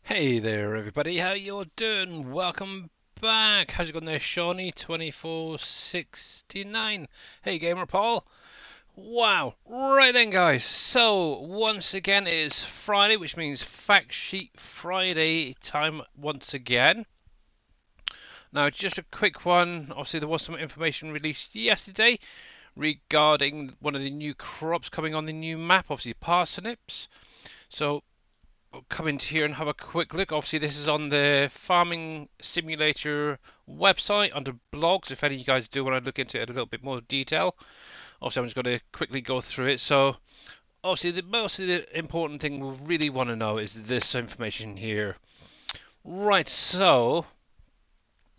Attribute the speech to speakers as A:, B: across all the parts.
A: Hey there, everybody. How you doing? Welcome back. How's it going there, Shawnee? 2469. Hey, Gamer Paul. Wow. Right then, guys. So once again, it is Friday, which means Fact Sheet Friday time once again. Now, just a quick one. Obviously, there was some information released yesterday regarding one of the new crops coming on the new map. Obviously, parsnips. So we'll come into here and have a quick look. Obviously, this is on the Farming Simulator website under blogs. If any of you guys do want to look into it in a little bit more detail, obviously, I'm just going to quickly go through it. So, obviously, the most of the important thing we really want to know is this information here. Right, so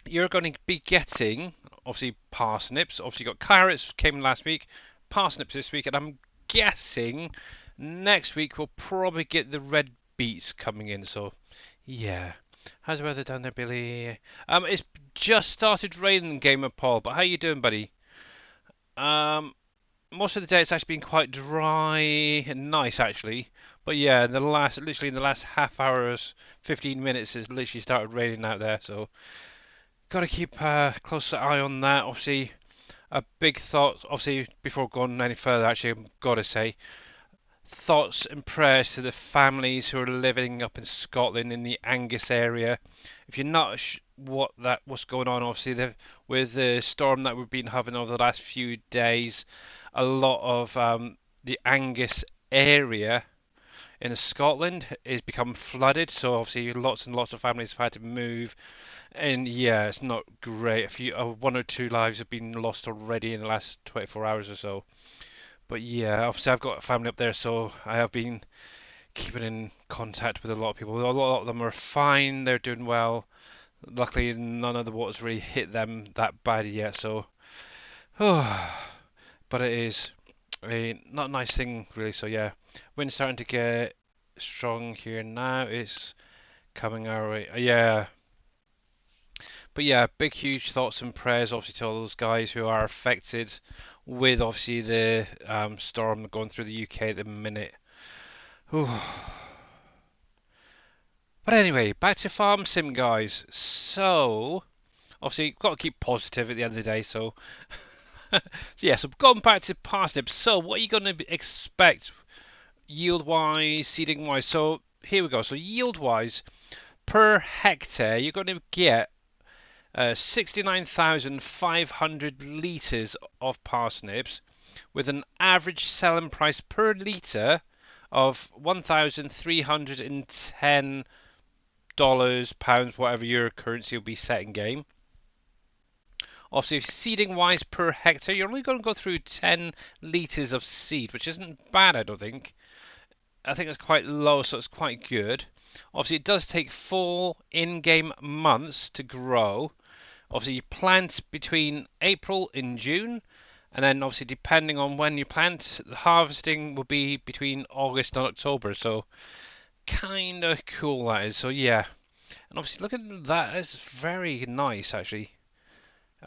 A: you're going to be getting obviously parsnips. Obviously, you got carrots came last week, parsnips this week, and I'm guessing next week we'll probably get the red beets coming in. So, yeah. How's the weather down there, Billy? It's just started raining, Gamer Paul. But how you doing, buddy? Um, Most of the day it's actually been quite dry and nice, actually. But yeah, literally in the last half hours, 15 minutes, it's literally started raining out there. So, got to keep a close eye on that. Obviously, a big thought. Obviously, before going any further, actually, I've got to say thoughts and prayers to the families who are living up in Scotland in the Angus area. If you're not what's going on, obviously with the storm that we've been having over the last few days, a lot of the Angus area in Scotland is become flooded. So obviously lots and lots of families have had to move, and yeah, it's not great. One or two lives have been lost already in the last 24 hours or so. But yeah, obviously I've got a family up there, so I have been keeping in contact with a lot of people. A lot of them are fine, they're doing well. Luckily, none of the water's really hit them that bad yet, so. But it is not a nice thing, really, so yeah. Wind's starting to get strong here now. It's coming our way. Yeah. But yeah, big, huge thoughts and prayers, obviously, to all those guys who are affected with, obviously, the storm going through the UK at the minute. Whew. But anyway, back to Farm Sim, guys. So, obviously, you've got to keep positive at the end of the day. So, so yeah, so going back to parsnips. So, what are you going to expect yield-wise, seeding-wise? So, here we go. So, yield-wise, per hectare, you're going to get 69,500 litres of parsnips with an average selling price per litre of $1,310, pounds, whatever your currency will be set in game. Obviously, seeding wise per hectare, you're only going to go through 10 litres of seed, which isn't bad, I don't think. I think it's quite low, so it's quite good. Obviously, it does take 4 in-game months to grow. Obviously, you plant between April and June, and then obviously depending on when you plant, the harvesting will be between August and October. So kind of cool that is. So yeah, and obviously look at that. It's very nice actually.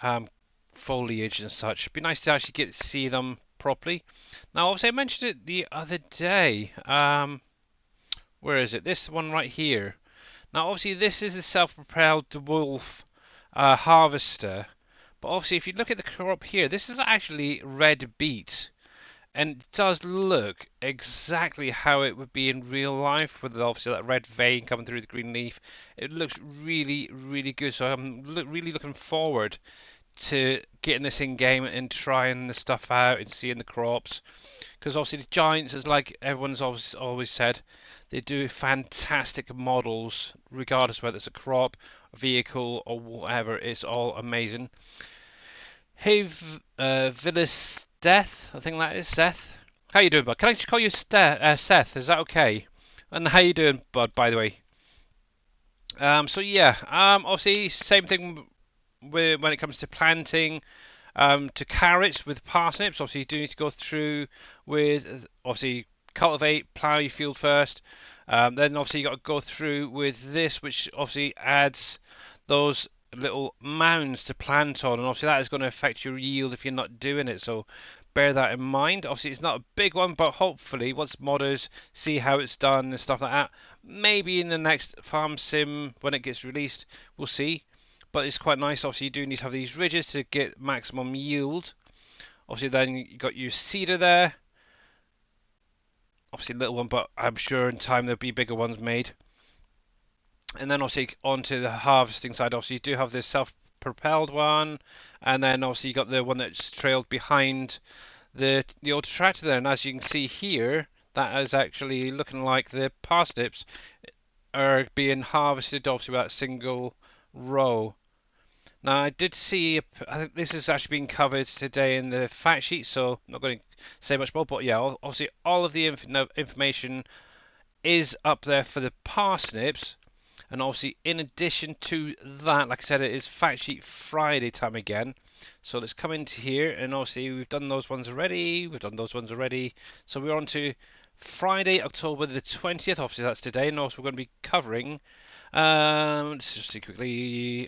A: Um, Foliage and such. It'd be nice to actually get to see them properly. Now, obviously, I mentioned it the other day. Where is it? This one right here. Now, obviously, this is the self-propelled wolf harvester. But obviously, if you look at the crop here, this is actually red beet. And it does look exactly how it would be in real life with obviously that red vein coming through the green leaf. It looks really, really good. So I'm really looking forward to getting this in game and trying the stuff out and seeing the crops. Because obviously the Giants, is like everyone's always said, they do fantastic models, regardless whether it's a crop, a vehicle, or whatever. It's all amazing. Hey, Villas Death, I think that is Seth. How you doing, bud? Can I just call you Seth? Is that okay? And how you doing, bud? By the way. So yeah. Obviously, same thing when it comes to planting. To carrots with parsnips, obviously you do need to go through with obviously cultivate, plough your field first. Then obviously you got to go through with this, which obviously adds those little mounds to plant on, and obviously that is going to affect your yield if you're not doing it, so bear that in mind. Obviously it's not a big one, but hopefully once modders see how it's done and stuff like that, maybe in the next farm sim when it gets released, we'll see. But it's quite nice. Obviously you do need to have these ridges to get maximum yield. Obviously then you got your cedar there, obviously a little one, but I'm sure in time there'll be bigger ones made. And then obviously onto the harvesting side, obviously you do have this self-propelled one, and then obviously you got the one that's trailed behind the old tractor there. And as you can see here, that is actually looking like the parsnips are being harvested obviously with that single row. Now I did see, I think this is actually being covered today in the fact sheet, so I'm not going to say much more, but yeah, obviously all of the information is up there for the parsnips. And obviously in addition to that, like I said, it is fact sheet Friday time again. So let's come into here, and obviously we've done those ones already, so we're on to Friday, October the 20th. Obviously that's today, and also we're going to be covering, let's just see quickly,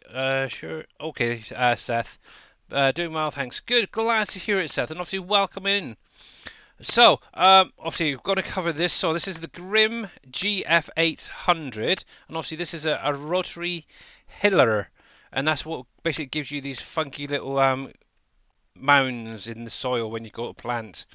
A: sure, okay, Seth, doing well, thanks, good, glad to hear it, Seth, and obviously welcome in. So, obviously, we're going to cover this. So, this is the Grimm GF800, and obviously, this is a rotary hiller, and that's what basically gives you these funky little mounds in the soil when you go to plant.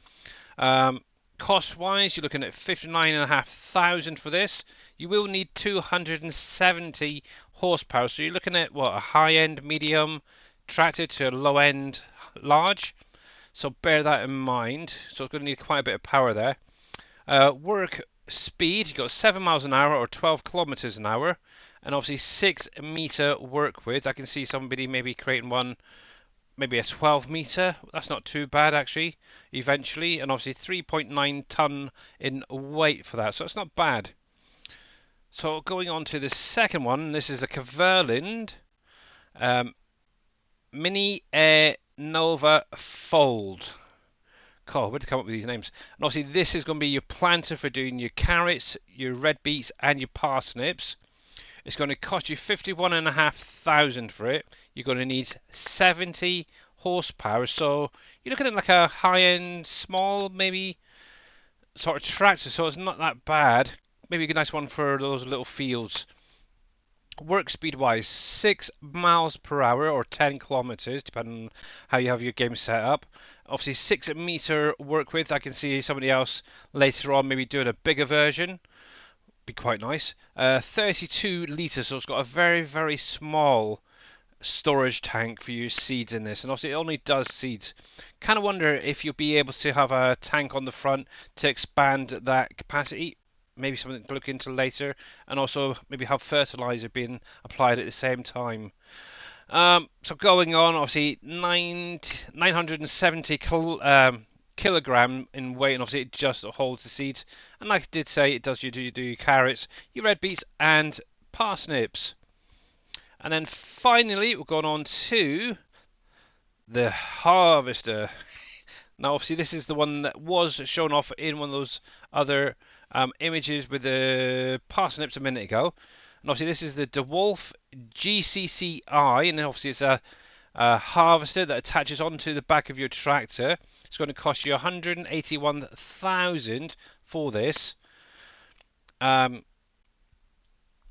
A: Cost-wise, you're looking at 59,500 for this. You will need 270 horsepower, so you're looking at what, a high-end medium tractor to a low-end large. So bear that in mind. So it's going to need quite a bit of power there. Work speed, you've got 7 miles an hour or 12 kilometers an hour. And obviously 6 meter work width. I can see somebody maybe creating one, maybe a 12 meter. That's not too bad actually, eventually. And obviously 3.9 ton in weight for that. So it's not bad. So going on to the second one, this is the Kverland Mini Air Nova Fold. God, where to come up with these names? And obviously this is going to be your planter for doing your carrots, your red beets and your parsnips. It's going to cost you 51,500 for it. You're going to need 70 horsepower. So you're looking at like a high-end, small, maybe sort of tractor. So it's not that bad. Maybe a nice one for those little fields. Work speed wise, 6 miles per hour or 10 kilometers, depending on how you have your game set up. Obviously 6 meter work width. I can see somebody else later on maybe doing a bigger version. Be quite nice. 32 litres, so it's got a very, very small storage tank for your seeds in this, and obviously it only does seeds. Kind of wonder if you'll be able to have a tank on the front to expand that capacity. Maybe something to look into later, and also maybe have fertilizer being applied at the same time. So going on, obviously 970 kilogram in weight, and obviously it just holds the seeds. And like I did say, it does you do your carrots, your red beets, and parsnips. And then finally, we're going on to the harvester. Now, obviously, this is the one that was shown off in one of those other images with the parsnips a minute ago. And obviously, this is the DeWolf GCCI, and obviously, it's a harvester that attaches onto the back of your tractor. It's going to cost you 181,000 for this.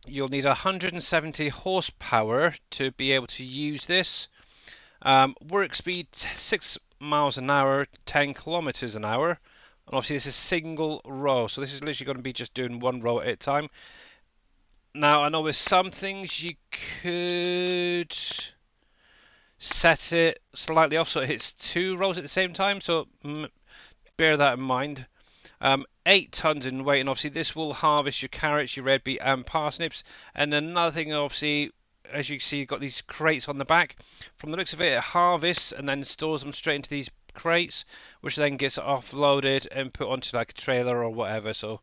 A: You'll need 170 horsepower to be able to use this. Work speed 6 miles an hour, 10 kilometers an hour. And obviously this is single row, so this is literally going to be just doing one row at a time. Now I know with some things you could set it slightly off so it hits 2 rows at the same time, so bear that in mind. 8 tons in weight, and obviously this will harvest your carrots, your red beet and parsnips. And another thing, obviously, as you can see, you've got these crates on the back. From the looks of it, it harvests and then stores them straight into these crates, which then gets offloaded and put onto like a trailer or whatever. So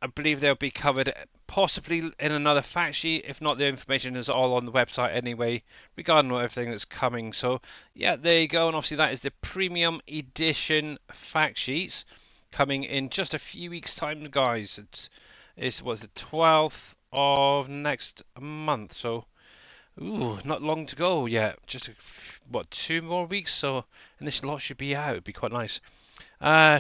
A: I believe they'll be covered possibly in another fact sheet. If not, the information is all on the website anyway regarding everything that's coming. So yeah, there you go. And obviously that is the premium edition fact sheets coming in just a few weeks time, guys. It's the 12th of next month, so Ooh, not long to go yet. Just what, 2 more weeks? So, and this lot should be out. It'd be quite nice.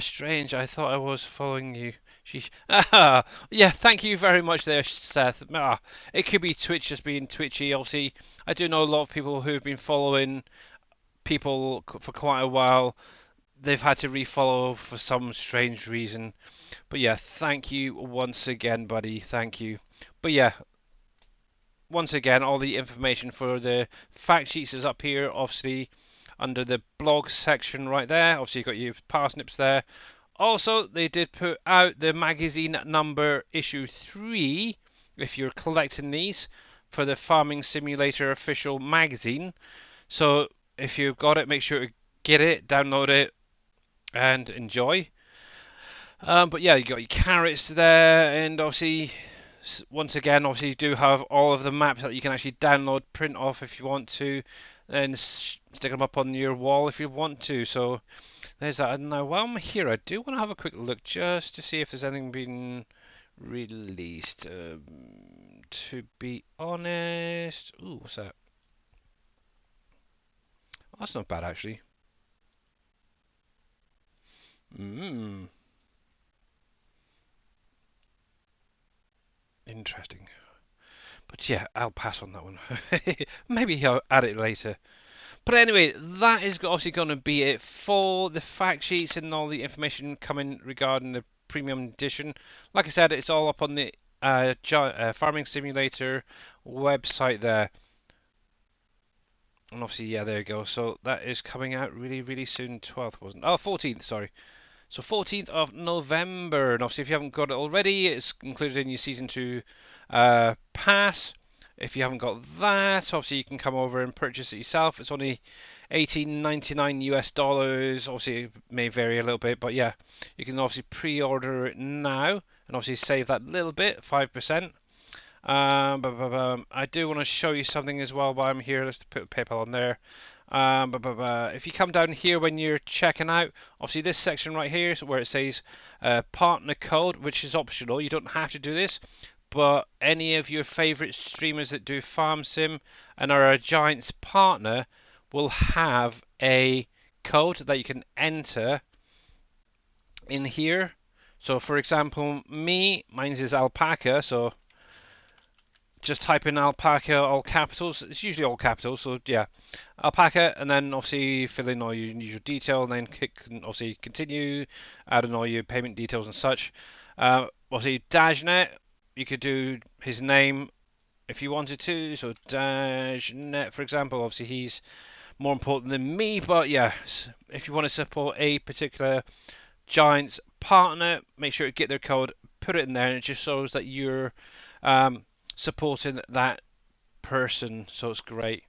A: Strange. I thought I was following you. Sheesh. Ah, yeah. Thank you very much, there, Seth. It could be Twitch just being twitchy. Obviously, I do know a lot of people who've been following people for quite a while. They've had to refollow for some strange reason. But yeah, thank you once again, buddy. Thank you. But yeah, once again, all the information for the fact sheets is up here, obviously, under the blog section right there. Obviously, you've got your parsnips there. Also, they did put out the magazine number issue 3, if you're collecting these, for the Farming Simulator official magazine. So, if you've got it, make sure to get it, download it, and enjoy. But yeah, you got your carrots there, and obviously, once again, obviously, you do have all of the maps that you can actually download, print off if you want to, and stick them up on your wall if you want to. So there's that. And now, while I'm here, I do want to have a quick look just to see if there's anything been released. To be honest, ooh, what's that? Oh, that's not bad actually. Mmm, interesting. But yeah, I'll pass on that one. Maybe I'll add it later. But anyway, that is obviously going to be it for the fact sheets and all the information coming regarding the premium edition. Like I said, it's all up on the Farming Simulator website there. And obviously, yeah, there you go. So that is coming out really, really soon. 12th wasn't? Oh, 14th, sorry. So 14th of November. And obviously, if you haven't got it already, it's included in your Season 2 pass. If you haven't got that, obviously you can come over and purchase it yourself. It's only $18.99 US dollars. Obviously, it may vary a little bit, but yeah, you can obviously pre-order it now and obviously save that little bit, 5%. I do want to show you something as well while I'm here. Let's put PayPal on there. If you come down here when you're checking out, obviously this section right here is where it says partner code, which is optional. You don't have to do this, but any of your favorite streamers that do farm sim and are a Giants partner will have a code that you can enter in here. So for example, mine is alpaca, so just type in alpaca, all capitals. It's usually all capitals, so yeah, alpaca, and then obviously fill in all your usual detail, and then click obviously continue, add in all your payment details and such. Obviously Dajnet, you could do his name if you wanted to. So Dajnet, for example, obviously he's more important than me, but yeah, if you want to support a particular Giants partner, make sure to get their code, put it in there, and it just shows that you're supporting that person, so it's great.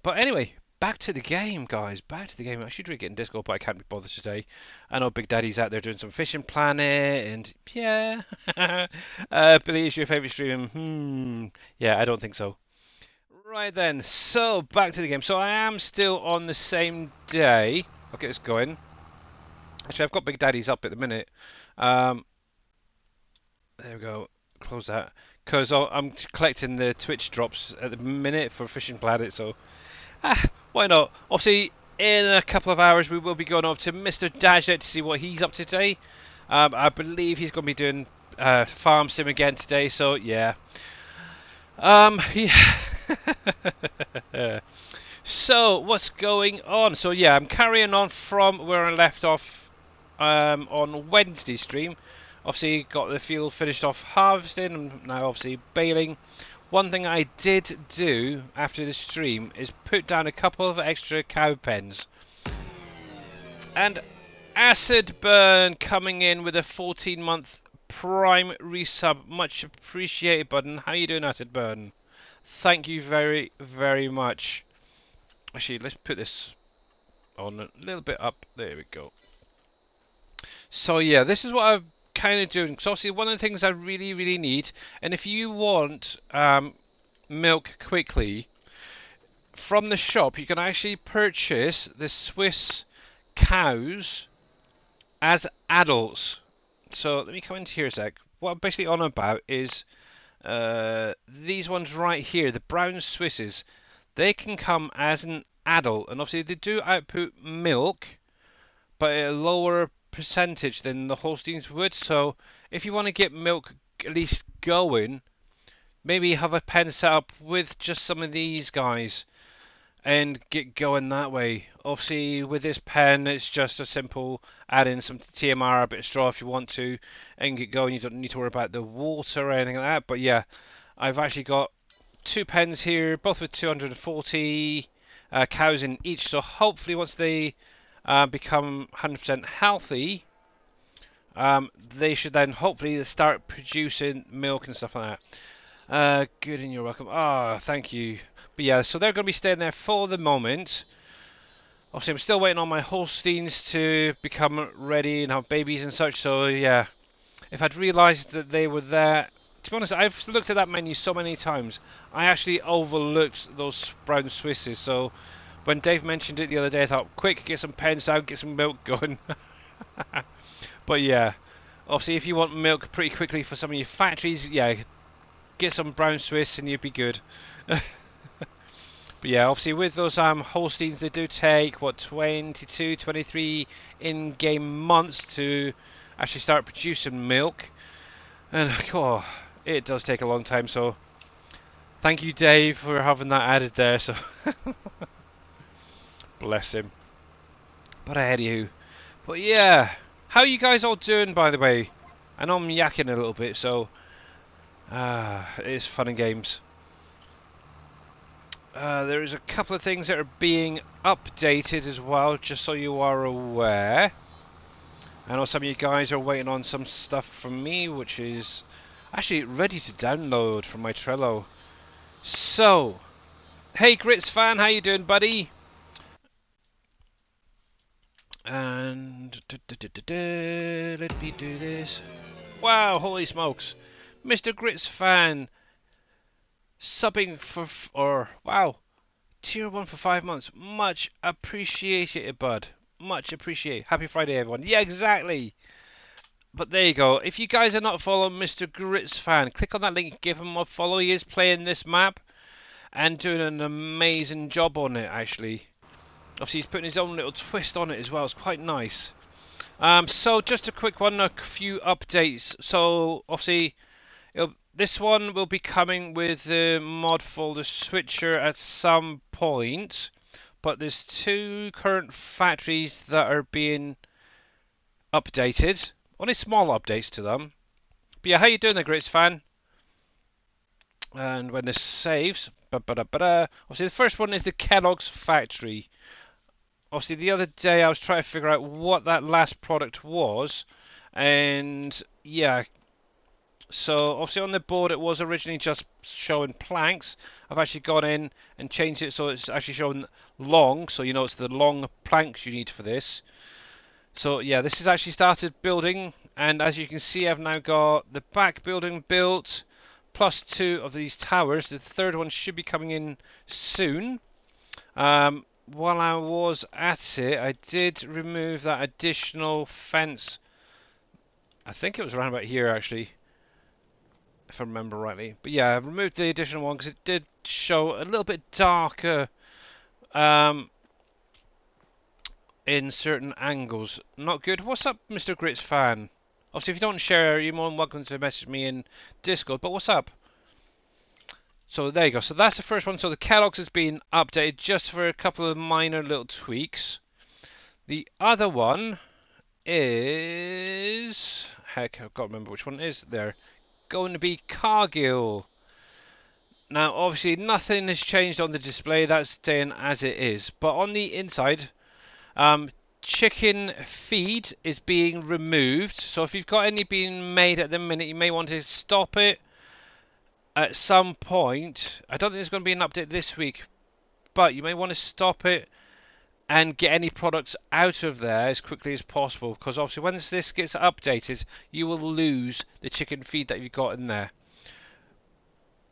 A: But anyway, back to the game, guys. Back to the game. I should really get in Discord, but I can't be bothered today. I know Big Daddy's out there doing some Fishing Planet, and yeah. Billy, is your favourite stream? Yeah, I don't think so. Right then, so back to the game. So I am still on the same day. I'll get this going. Actually, I've got Big Daddy's up at the minute. There we go. Close that. Because I'm collecting the Twitch drops at the minute for Fishing Planet, so why not? Obviously, in a couple of hours, we will be going over to Mr. Dajit to see what he's up to today. I believe he's going to be doing Farm Sim again today, so yeah. Yeah. So, what's going on? So, yeah, I'm carrying on from where I left off on Wednesday stream. Obviously, got the field finished off harvesting, and now obviously baling. One thing I did do after the stream is put down a couple of extra cow pens. And Acid Burn coming in with a 14-month Prime resub. Much appreciated, button. How you doing, Acid Burn? Thank you very, very much. Actually, let's put this on a little bit up. There we go. So yeah, this is what I'm kind of doing. So obviously, one of the things I really, really need, and if you want milk quickly from the shop, you can actually purchase the Swiss cows as adults. So let me come into here a sec. What I'm basically on about is These ones right here, the brown Swisses, they can come as an adult, and obviously they do output milk, but at a lower percentage than the Holsteins would. So if you want to get milk at least going, maybe have a pen set up with just some of these guys and get going that way. Obviously, with this pen, it's just a simple add in some TMR, a bit of straw if you want to, and get going. You don't need to worry about the water or anything like that. But yeah, I've actually got two pens here, both with 240 cows in each. So hopefully, once they become 100% healthy, they should then hopefully start producing milk and stuff like that. Good, and you're welcome. Ah, thank you. But yeah, so they're going to be staying there for the moment. Obviously, I'm still waiting on my Holsteins to become ready and have babies and such. So yeah, if I'd realised that they were there, to be honest, I've looked at that menu so many times. I actually overlooked those brown Swisses. So when Dave mentioned it the other day, I thought, quick, get some pens down, get some milk going. But yeah, obviously, if you want milk pretty quickly for some of your factories, yeah, get some brown Swiss and you'd be good. But yeah, obviously with those Holsteins, they do take, what, 22, 23 in-game months to actually start producing milk. And, oh, it does take a long time, so thank you, Dave, for having that added there, so bless him. But anywho, but yeah, how are you guys all doing, by the way? I know I'm yakking a little bit, so it is fun and games. There is a couple of things that are being updated as well, just so you are aware. I know some of you guys are waiting on some stuff from me, which is actually ready to download from my Trello. So, hey Grits fan, how you doing, buddy? And let me do this. Wow, holy smokes, Mr. Grits fan, subbing for wow. Tier 1 for 5 months. Much appreciated, bud. Much appreciated. Happy Friday, everyone. Yeah, exactly. But there you go. If you guys are not following Mr. Grits fan, click on that link, give him a follow. He is playing this map and doing an amazing job on it, actually. Obviously, he's putting his own little twist on it as well. It's quite nice. So, just a quick one, a few updates. So, obviously, this one will be coming with the mod folder switcher at some point, but there's two current factories that are being updated. Only small updates to them. But yeah, how you doing there, Grits fan? And when this saves, obviously the first one is the Kellogg's factory. Obviously the other day I was trying to figure out what that last product was, and yeah. So obviously on the board it was originally just showing planks. I've actually gone in and changed it so it's actually showing long, so you know it's the long planks you need for this. So yeah, this has actually started building, and as you can see I've now got the back building built, plus 2 of these towers. The third one should be coming in soon. While I was at it, I did remove that additional fence. I think it was around about here actually, if I remember rightly. But yeah, I've removed the additional one because it did show a little bit darker in certain angles. Not good. What's up, Mr. Grits fan? Obviously, if you don't share, you're more than welcome to message me in Discord. But what's up? So there you go. So that's the first one. So the Kellogg's has been updated just for a couple of minor little tweaks. The other one is... heck, I've got to remember which one it is there. Going to be Cargill. Now, obviously, nothing has changed on the display. That's staying as it is. But on the inside, chicken feed is being removed. So if you've got any being made at the minute, you may want to stop it at some point. I don't think there's going to be an update this week, but you may want to stop it and get any products out of there as quickly as possible, because obviously once this gets updated, you will lose the chicken feed that you've got in there.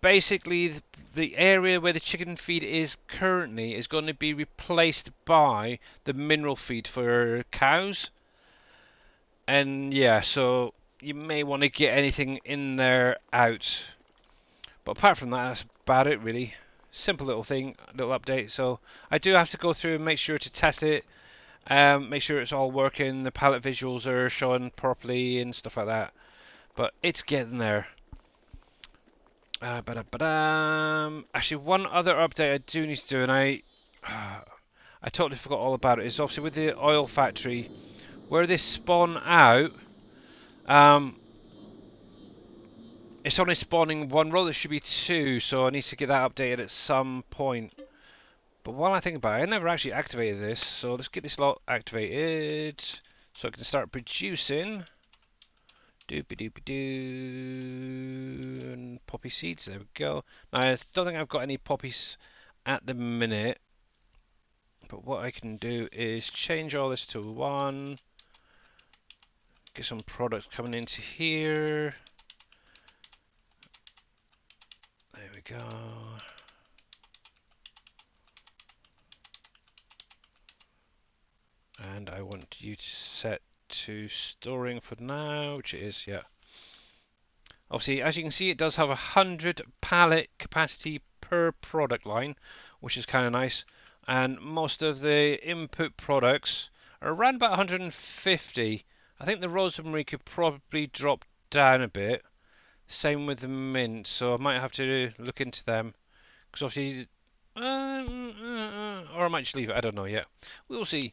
A: Basically, the area where the chicken feed is currently is going to be replaced by the mineral feed for cows. And yeah, so you may want to get anything in there out. But apart from that, that's about it really. Simple little thing, little update. So I do have to go through and make sure to test it, make sure it's all working, the palette visuals are showing properly and stuff like that. But it's getting there. Actually, one other update I do need to do, and I totally forgot all about it, is obviously with the oil factory, where they spawn out, it's only spawning one roll, there should be two, so I need to get that updated at some point. But while I think about it, I never actually activated this, so let's get this lot activated, so I can start producing. Doopy doopy doo. And poppy seeds, there we go. Now, I don't think I've got any poppies at the minute, but what I can do is change all this to 1. Get some products coming into here. There we go. And I want you to set to storing for now, which it is, yeah. Obviously, as you can see, it does have 100 pallet capacity per product line, which is kind of nice. And most of the input products are around about 150. I think the rosemary could probably drop down a bit. Same with the mint, so I might have to look into them. Because obviously, or I might just leave it, I don't know yet. We'll see.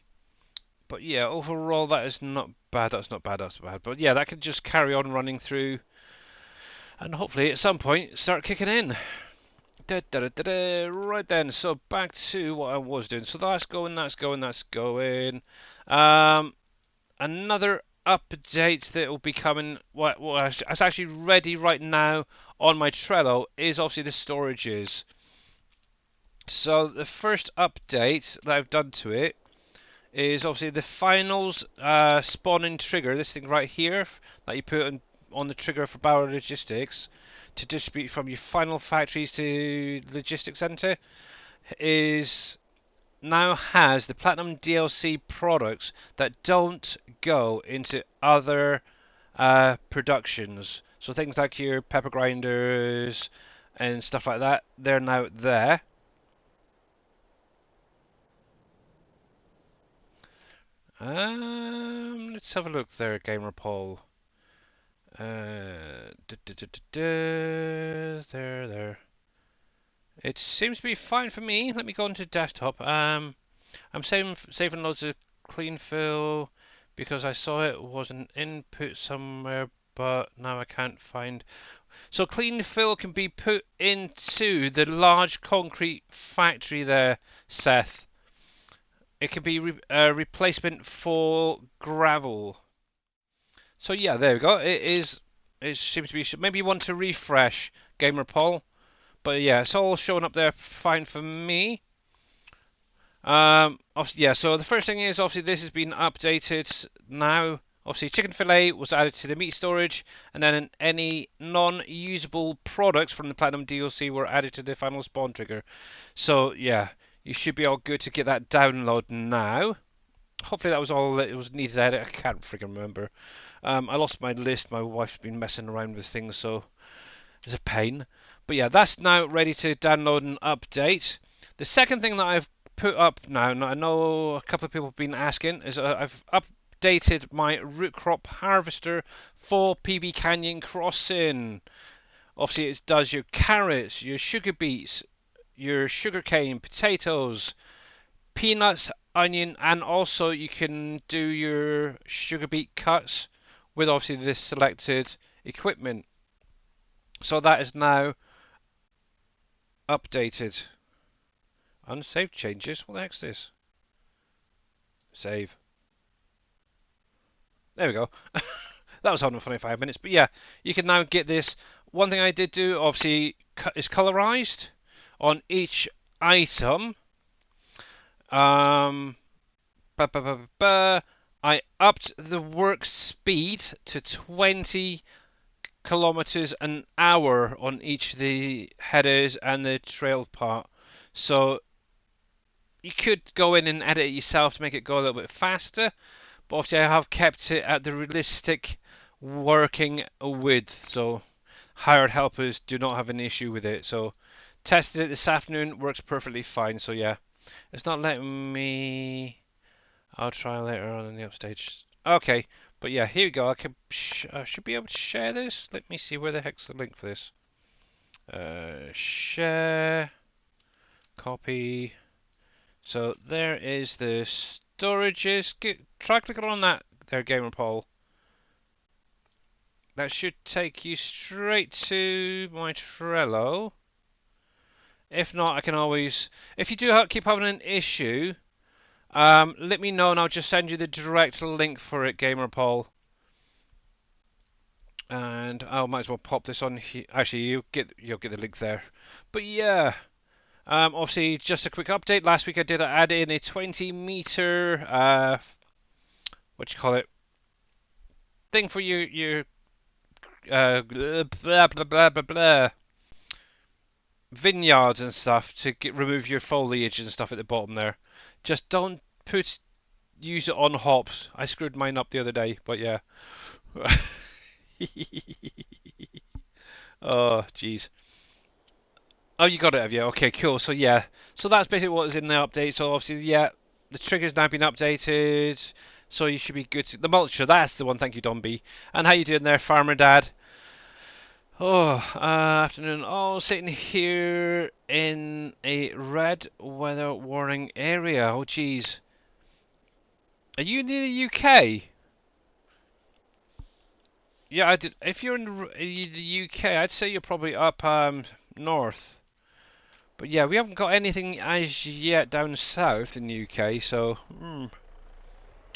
A: But yeah, overall that is not bad, that's not bad, that's bad. But yeah, that could just carry on running through. And hopefully at some point start kicking in. Right then, so back to what I was doing. So that's going, that's going, that's going. Another update that will be coming, it's actually ready right now on my Trello, is obviously the storages. So the first update that I've done to it is obviously the finals spawning trigger, this thing right here that you put on the trigger for Bauer Logistics to distribute from your final factories to logistics center, is now has the Platinum DLC products that don't go into other productions. So things like your pepper grinders and stuff like that, they're now there. Let's have a look there, Gamer Paul. There. It seems to be fine for me. Let me go into desktop. I'm saving loads of clean fill because I saw it was an input somewhere, but now I can't find. So clean fill can be put into the large concrete factory there, Seth. It can be a replacement for gravel. So yeah, there we go. It is. It seems to be. Maybe you want to refresh, Gamer Paul. But yeah, it's all showing up there fine for me. Yeah, so the first thing is obviously this has been updated now. Obviously, chicken fillet was added to the meat storage, and then any non-usable products from the Platinum DLC were added to the final spawn trigger. So yeah, you should be all good to get that download now. Hopefully that was all that it was needed to edit. I can't freaking remember. I lost my list. My wife's been messing around with things, so it's a pain. But yeah, that's now ready to download and update. The second thing that I've put up now, and I know a couple of people have been asking, is I've updated my root crop harvester for PB Canyon Crossing. Obviously, it does your carrots, your sugar beets, your sugarcane, potatoes, peanuts, onion, and also you can do your sugar beet cuts with obviously this selected equipment. So that is now updated. Unsaved changes. What the heck's this? Save. There we go. That was on for 25 minutes. But yeah, you can now get this. One thing I did do, obviously, is colorized on each item. I upped the work speed to 20 kilometers an hour on each of the headers and the trail part. So you could go in and edit it yourself to make it go a little bit faster, but obviously I have kept it at the realistic working width. So hired helpers do not have an issue with it. So tested it this afternoon, works perfectly fine. So yeah, it's not letting me. I'll try later on in the upstage. Okay, but yeah, here we go. I should be able to share this. Let me see where the heck's the link for this. Share, copy. So there is the storages. Try clicking on that there, Gamer Paul. That should take you straight to my Trello. If not, I can always. If you do keep having an issue, let me know and I'll just send you the direct link for it, Gamer Paul. And I might as well pop this on here. Actually, you'll get the link there. But yeah, obviously just a quick update. Last week I did add in a 20-meter what you call it thing for your blah blah blah blah blah vineyards and stuff to remove your foliage and stuff at the bottom there. Just don't use it on hops. I screwed mine up the other day, but yeah. Oh, jeez. Oh, you got it, have you? Okay, cool. So yeah, so that's basically what is in the update. So obviously, yeah, the trigger's now been updated, so you should be good. The mulcher, that's the one. Thank you, Don B. And how you doing there, Farmer Dad? Oh, afternoon. Oh, sitting here in a red weather warning area. Oh, jeez. Are you near the UK? Yeah, I did. If you're in the UK, I'd say you're probably up north. But yeah, we haven't got anything as yet down south in the UK, so...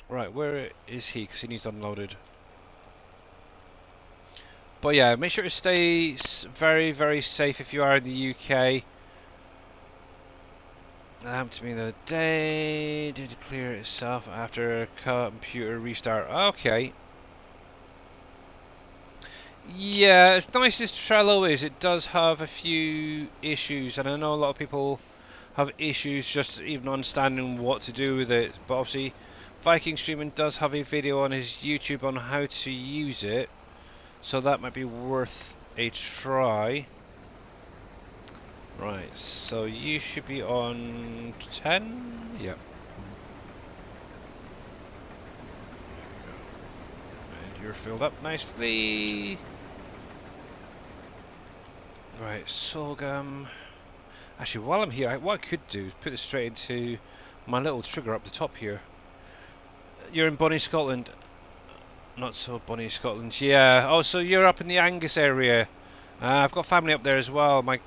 A: Right, where is he? Because he needs unloaded. But yeah, make sure to stay very, very safe if you are in the UK. That happened to me the other day. Did it clear itself after a computer restart? Okay. Yeah, as nice as Trello is, it does have a few issues, and I know a lot of people have issues just even understanding what to do with it. But obviously, Viking Streaming does have a video on his YouTube on how to use it, so that might be worth a try. Right, so you should be on 10? Yep. And you're filled up nicely. Right, sorghum. Actually, while I'm here, what I could do is put this straight into my little trigger up the top here. You're in Bonnie, Scotland. Not so Bonnie, Scotland. Yeah. Oh, so you're up in the Angus area. I've got family up there as well. My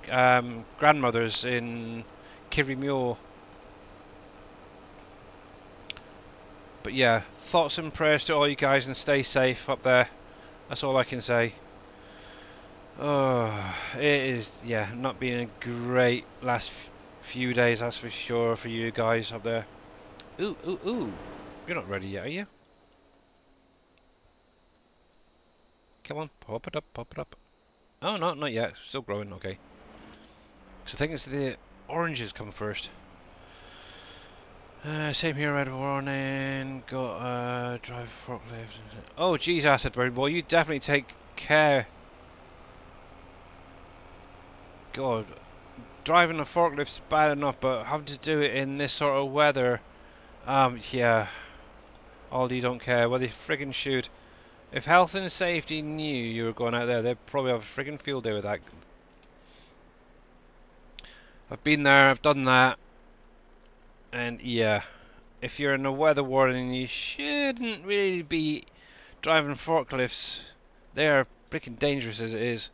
A: grandmother's in Kirriemuir. But yeah, thoughts and prayers to all you guys and stay safe up there. That's all I can say. Oh, it is, yeah, not been a great last few days, that's for sure, for you guys up there. Ooh, ooh, ooh. You're not ready yet, are you? Come on, pop it up, pop it up. Oh, no, not yet. Still growing, okay. So I think it's the oranges come first. Same here, red warning. Got drive forklift. Oh, geez, Acid Bird. Well, you definitely take care. God, driving a forklift's bad enough, but having to do it in this sort of weather, yeah. Aldi don't care whether you friggin' shoot. If health and safety knew you were going out there, they'd probably have a friggin' field day with that. I've been there, I've done that, and yeah, if you're in a weather warning, you shouldn't really be driving forklifts. They are freaking dangerous as it is.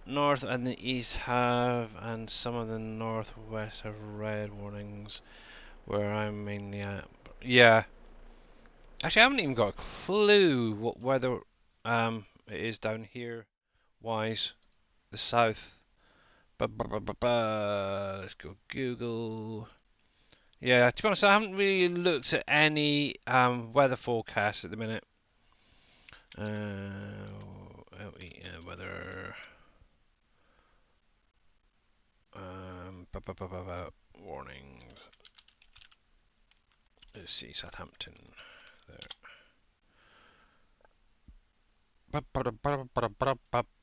A: North and the east have, and some of the northwest have red warnings. Where I'm mainly at, yeah. Actually, I haven't even got a clue what weather it is down here, wise, the south. Let's go Google. Yeah, to be honest, I haven't really looked at any weather forecasts at the minute. Weather. Warnings. Let's see, Southampton. There.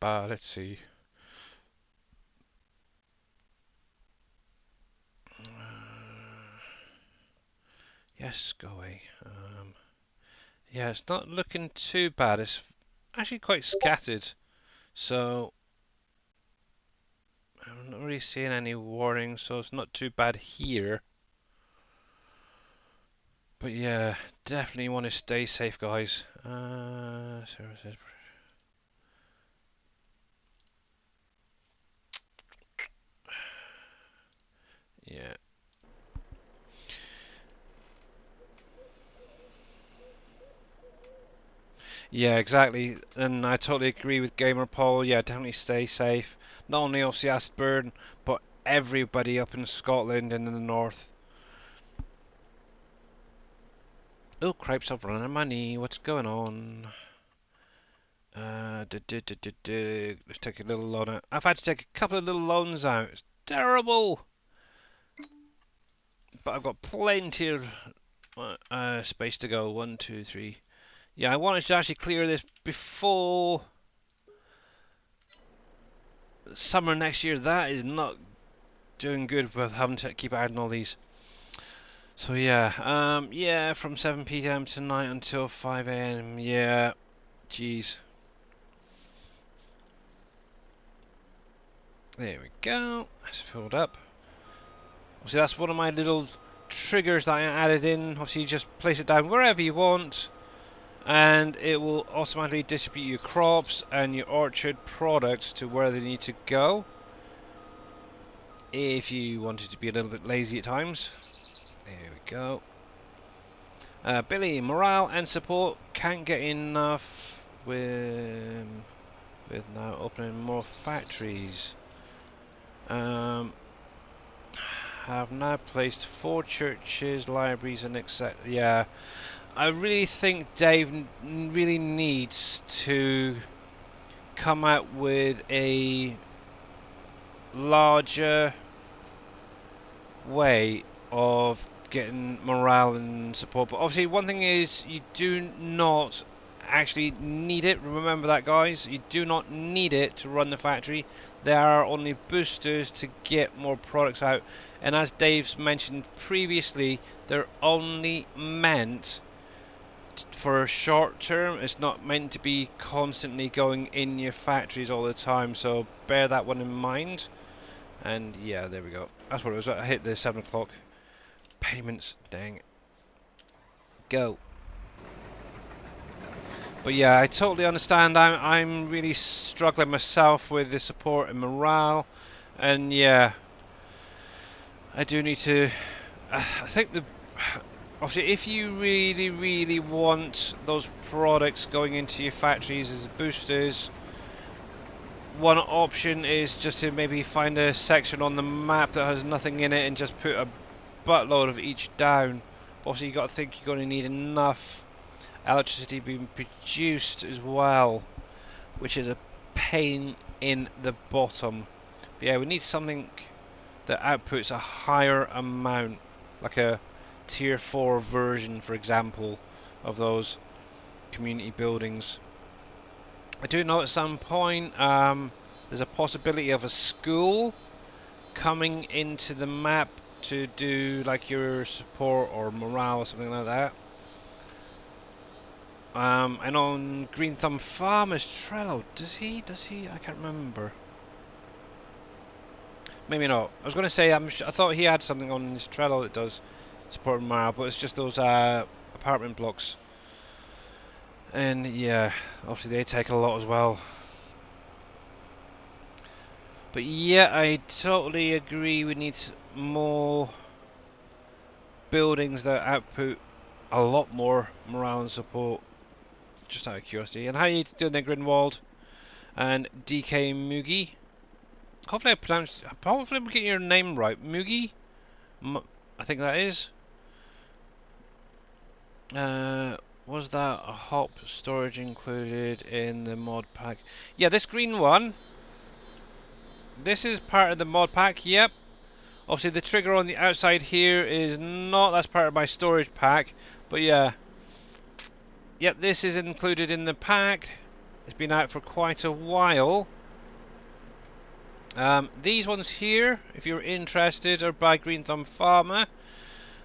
A: Let's see. Yes, go away. Yeah, it's not looking too bad. It's actually quite scattered. So I'm not really seeing any warnings, so it's not too bad here. But yeah, definitely want to stay safe, guys. Services. Yeah. Yeah, exactly. And I totally agree with Gamer Paul. Yeah, definitely stay safe. Not only obviously Astburn, but everybody up in Scotland and in the north. Oh, cripes, I've run out of money. What's going on? Let's take a little loan out. I've had to take a couple of little loans out. It's terrible. But I've got plenty of space to go. 1, 2, 3. Yeah, I wanted to actually clear this before summer next year. That is not doing good with having to keep adding all these. So yeah, from 7 p.m. tonight until 5 a.m. Yeah, jeez. There we go. That's filled up. Obviously, that's one of my little triggers that I added in. Obviously, you just place it down wherever you want, and it will automatically distribute your crops and your orchard products to where they need to go. If you wanted to be a little bit lazy at times. There we go. Billy, morale and support can't get enough with now opening more factories. Have now placed 4 churches, libraries, and etc. Yeah, I really think Dave really needs to come out with a larger way of getting morale and support. But obviously, one thing is you do not actually need it. Remember that, guys. You do not need it to run the factory. There are only boosters to get more products out. And as Dave's mentioned previously, they're only meant for short term. It's not meant to be constantly going in your factories all the time. So bear that one in mind. And yeah, there we go. That's what it was. I hit the 7 o'clock. Payments, dang. Go. But yeah, I totally understand. I'm really struggling myself with the support and morale. And yeah, I do need to. I think the. Obviously, if you really want those products going into your factories as boosters, one option is just to maybe find a section on the map that has nothing in it and just put a buttload of each down. Obviously, you got to think you're going to need enough electricity being produced as well, which is a pain in the bottom. But yeah, we need something that outputs a higher amount, like a tier 4 version, for example, of those community buildings. I do know at some point there's a possibility of a school coming into the map to do like your support or morale or something like that. And on Green Thumb Farmers Trello, does he? I can't remember. Maybe not. I was going to say I thought he had something on his Trello that does support morale, but it's just those apartment blocks. And yeah, obviously they take a lot as well. But yeah, I totally agree. We need more buildings that output a lot more morale and support. Just out of curiosity. And how are you doing there, Grinwald? And DK Mugi? Hopefully I'm getting your name right. Mugi? I think that is. Was that a hop storage included in the mod pack? Yeah, this green one. This is part of the mod pack, yep. Obviously the trigger on the outside here is not, that's part of my storage pack. But yeah. Yep, this is included in the pack. It's been out for quite a while. These ones here, if you're interested, are by Green Thumb Farmer.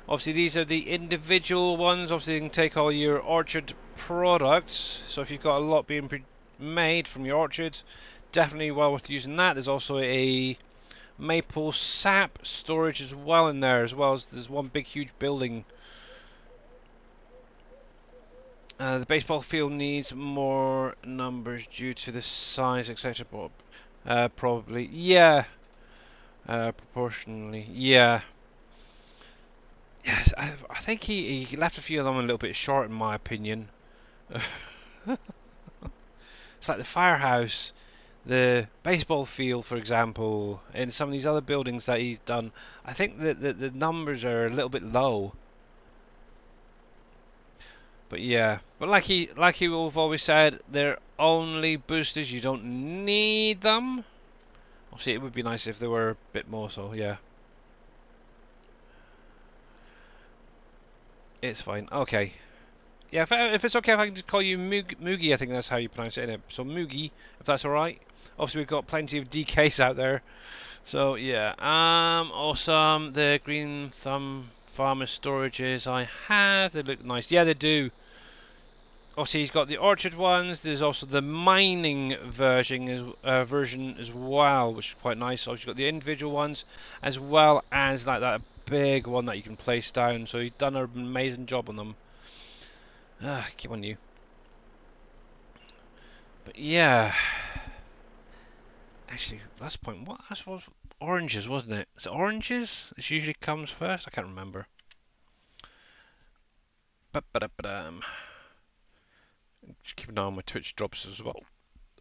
A: Obviously these are the individual ones. Obviously you can take all your orchard products. So if you've got a lot being made from your orchard, definitely well worth using that. There's also a maple sap storage as well in there, as well as there's one big huge building. The baseball field needs more numbers due to the size, etc. Probably, yeah. Proportionally, yeah. Yes, I think he left a few of them a little bit short, in my opinion. It's like the firehouse, the baseball field, for example, and some of these other buildings that he's done. I think that the numbers are a little bit low. But yeah, but like we've always said, they're only boosters. You don't need them. Obviously, it would be nice if they were a bit more. So yeah, it's fine. Okay. Yeah, if it's okay if I can just call you Moogie, I think that's how you pronounce it, innit? So Moogie, if that's alright. Obviously we've got plenty of DKs out there. So yeah, awesome. The Green Thumb Farmer storages I have, they look nice. Yeah, they do. Obviously he's got the orchard ones. There's also the mining version as well, which is quite nice. Obviously you've got the individual ones as well as like that big one that you can place down. So he's done an amazing job on them. Keep on you. But yeah. Actually, last point. What? That was oranges, wasn't it? Is it oranges? This usually comes first. I can't remember. Ba-ba-da-ba-dum. Just keep an eye on my Twitch drops as well.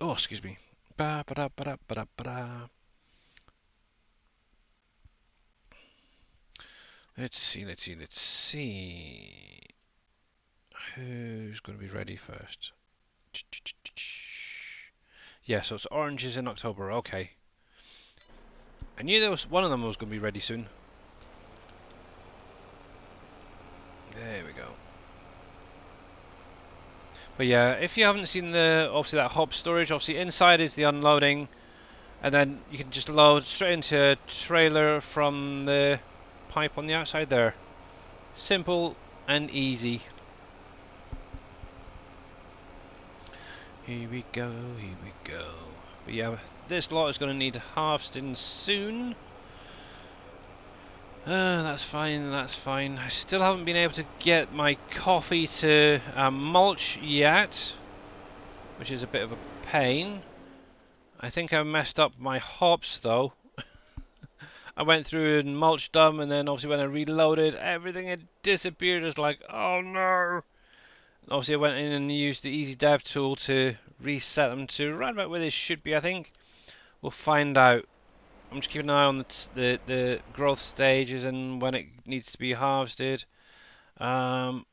A: Oh, excuse me. Ba-ba-da-ba-da-ba-da-ba-da. Let's see. Who's going to be ready first? Yeah, so it's oranges in October. Okay. I knew there was one of them was going to be ready soon. There we go. But yeah, if you haven't seen obviously that hop storage, obviously inside is the unloading, and then you can just load straight into a trailer from the pipe on the outside there. Simple and easy. Here we go, here we go. But yeah, this lot is going to need harvesting soon. That's fine, that's fine. I still haven't been able to get my coffee to mulch yet, which is a bit of a pain. I think I messed up my hops though. I went through and mulched them, and then obviously when I reloaded, everything had disappeared. It's like, oh no. And obviously I went in and used the Easy Dev tool to reset them to right about where they should be, I think. We'll find out. I'm just keeping an eye on the growth stages and when it needs to be harvested. Let's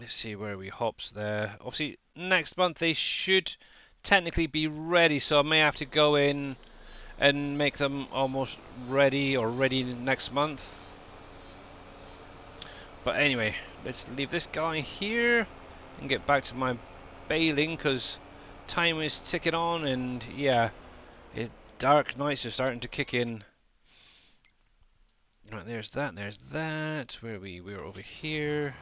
A: see, where are we? Hops there. Obviously next month they should technically be ready, so I may have to go in and make them almost ready or ready next month. But anyway, let's leave this guy here and get back to my baling, because time is ticking on, and yeah, dark nights are starting to kick in. Right, there's that, there's that. Where are we? We're over here.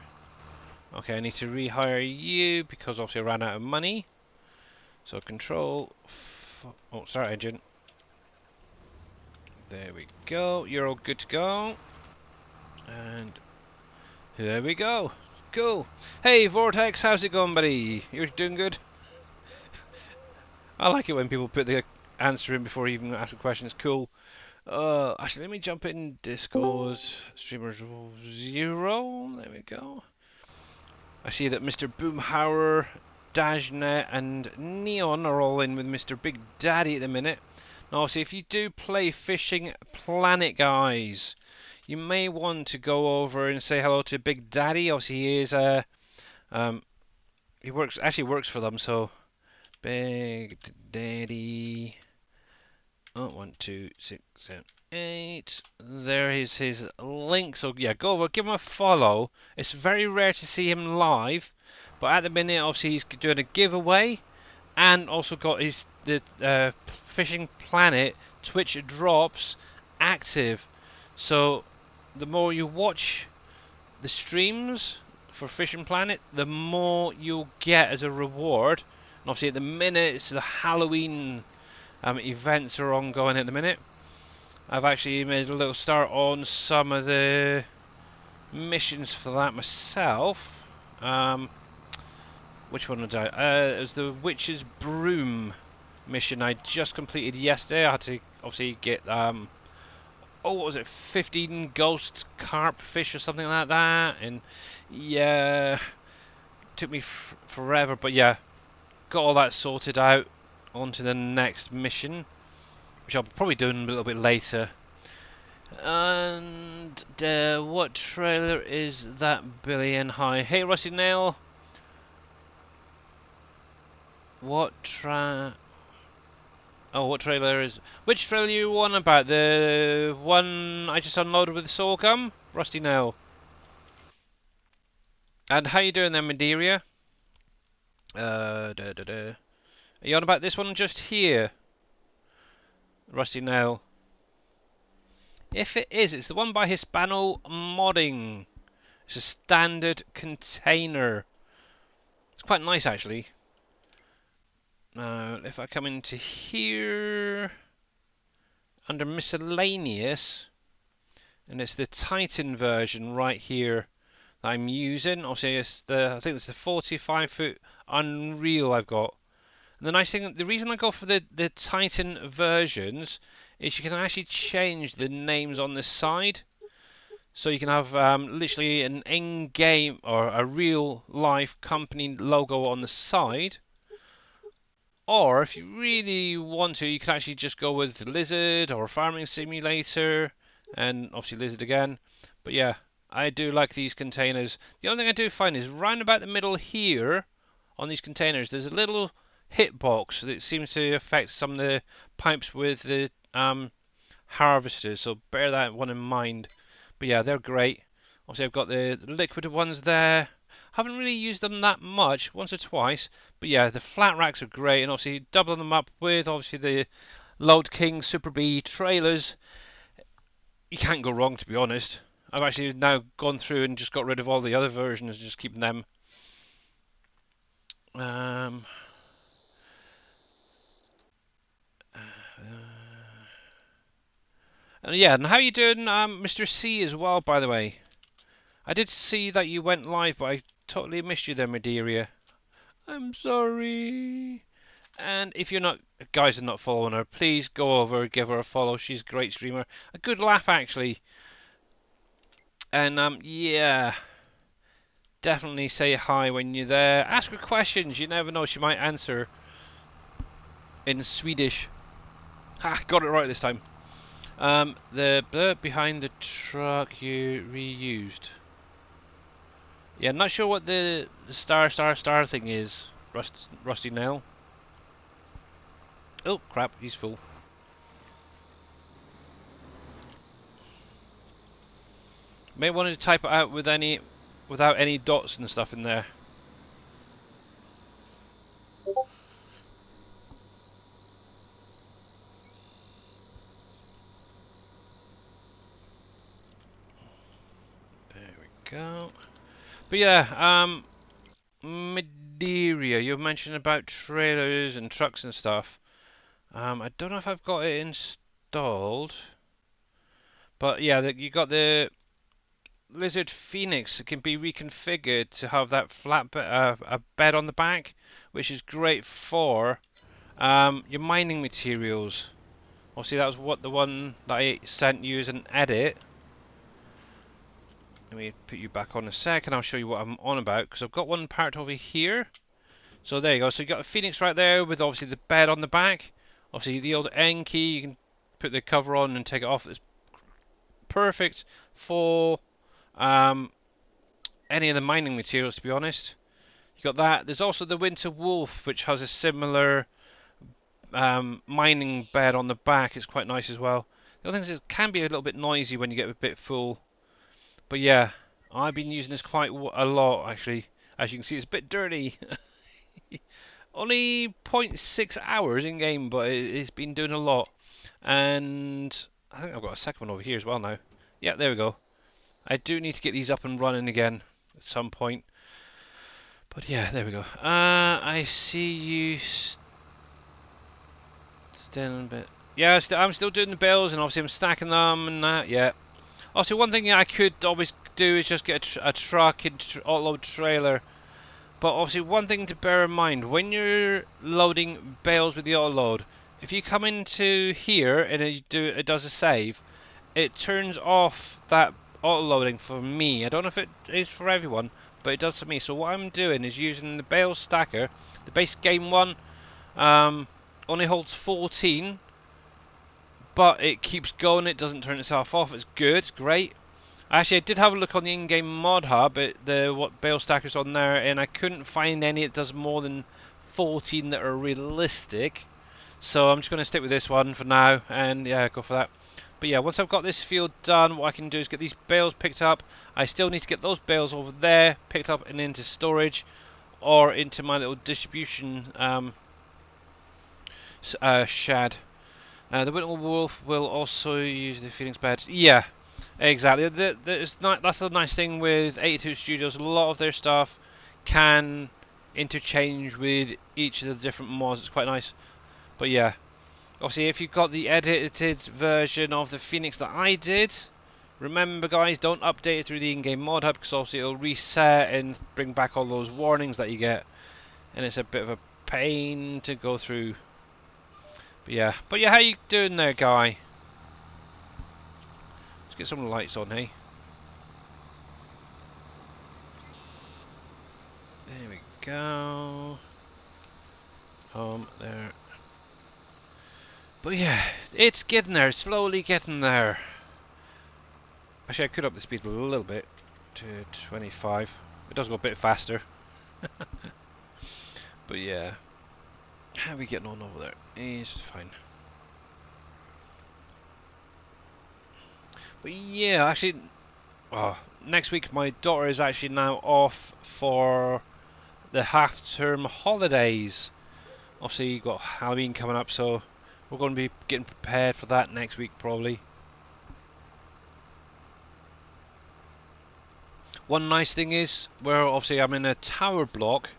A: Okay, I need to rehire you because obviously I ran out of money. So control. Oh, sorry, engine. There we go. You're all good to go. And there we go. Cool. Hey, Vortex, how's it going, buddy? You're doing good? I like it when people put the answer in before you even ask the question. It's cool. Actually, let me jump in Discord. Streamers 0. There we go. I see that Mr. Boomhauer, Dajnet, and Neon are all in with Mr. Big Daddy at the minute. Now, obviously, if you do play Fishing Planet, guys, you may want to go over and say hello to Big Daddy. Obviously, he is he actually works for them. So, Big Daddy. Oh, 1, 2, 6, 7, 8. There is his link. So yeah, go over, give him a follow. It's very rare to see him live, but at the minute, obviously, he's doing a giveaway. and also got the Fishing Planet Twitch drops active. So the more you watch the streams for Fishing Planet, the more you'll get as a reward. And obviously at the minute it's the Halloween events are ongoing at the minute. I've actually made a little start on some of the missions for that myself. Which one did I? It was the Witch's Broom mission I just completed yesterday. I had to obviously get oh, what was it, 15 ghost carp fish or something like that, and yeah, it took me forever, but yeah, got all that sorted out. On to the next mission, which I'll probably do a little bit later. And what trailer is that, Billy and hi? Hey, Rusty Nail. What Oh, what trailer is... Which trailer you on about? The one I just unloaded with the saw gum? Rusty Nail. And how you doing there, Madeira? Are you on about this one just here? Rusty Nail. If it is, it's the one by Hispano Modding. It's a standard container. It's quite nice, actually. Now, if I come into here... Under miscellaneous... And it's the Titan version right here that I'm using. Obviously, I think it's the 45-foot Unreal I've got. And the nice thing, the reason I go for the Titan versions is you can actually change the names on the side. So you can have literally an in-game or a real life company logo on the side. Or if you really want to, you can actually just go with Lizard or Farming Simulator, and obviously Lizard again. But yeah, I do like these containers. The only thing I do find is round about the middle here on these containers, there's a little hitbox that seems to affect some of the pipes with the harvesters, so bear that one in mind. But yeah, they're great. Obviously I've got the liquid ones there. Haven't really used them that much, once or twice, but yeah, the flat racks are great, and obviously doubling them up with obviously the Load King Super B trailers, you can't go wrong, to be honest. I've actually now gone through and just got rid of all the other versions, just keeping them. And yeah, and how you doing, Mr. C as well, by the way? I did see that you went live, but I totally missed you there, Madeira. I'm sorry. And if you're not, guys are not following her, please go over, give her a follow. She's a great streamer. A good laugh, actually. And yeah, definitely say hi when you're there. Ask her questions. You never know, she might answer in Swedish. Ha, got it right this time. The blurb behind the truck you reused. Yeah, not sure what the star thing is, Rusty Nail. Oh crap, he's full. May want to type it out with without any dots and stuff in there. There we go. But yeah, Madeira, you mentioned about trailers and trucks and stuff. I don't know if I've got it installed, but yeah, you got the Lizard Phoenix. It can be reconfigured to have that flat a bed on the back, which is great for your mining materials. Obviously, that was what the one that I sent you as an edit. Let me put you back on a sec, and I'll show you what I'm on about, because I've got one part over here. So there you go. So you got a Phoenix right there with obviously the bed on the back. Obviously the old N key, you can put the cover on and take it off. It's perfect for any of the mining materials, to be honest. You got that. There's also the Winter Wolf, which has a similar mining bed on the back. It's quite nice as well. The other thing is it can be a little bit noisy when you get a bit full. But yeah, I've been using this quite a lot actually. As you can see, it's a bit dirty. Only 0.6 hours in game, but it's been doing a lot. And I think I've got a second one over here as well now. Yeah, there we go. I do need to get these up and running again at some point. But yeah, there we go. I see you still a bit. Yeah, I'm still doing the bills, and obviously I'm stacking them and that. Yeah. Also, one thing I could always do is just get a truck and offload trailer. But obviously, one thing to bear in mind when you're loading bales with the autoload, if you come into here and it does a save, it turns off that auto loading for me. I don't know if it is for everyone, but it does for me. So what I'm doing is using the bale stacker. The base game one only holds 14, but it keeps going. It doesn't turn itself off. It's good. It's great. Actually, I did have a look on the in-game mod hub at what bale stackers on there, and I couldn't find any that does more than 14 that are realistic. So I'm just going to stick with this one for now, and yeah, go for that. But yeah, once I've got this field done, what I can do is get these bales picked up. I still need to get those bales over there picked up and into storage, or into my little distribution shed. The Whittle Wolf will also use the Phoenix bed. Yeah, exactly. That's the nice thing with 82 Studios. A lot of their stuff can interchange with each of the different mods. It's quite nice. But yeah, obviously if you've got the edited version of the Phoenix that I did, remember guys, don't update it through the in-game mod hub, because obviously it'll reset and bring back all those warnings that you get, and it's a bit of a pain to go through. But yeah, how you doing there, guy? Let's get some lights on, hey? There we go. There. But yeah, it's getting there, slowly getting there. Actually, I could up the speed a little bit to 25. It does go a bit faster. But yeah. How are we getting on over there? It's fine. But yeah, actually, next week my daughter is actually now off for the half-term holidays. Obviously, you've got Halloween coming up, so we're going to be getting prepared for that next week probably. One nice thing is, where obviously I'm in a tower block,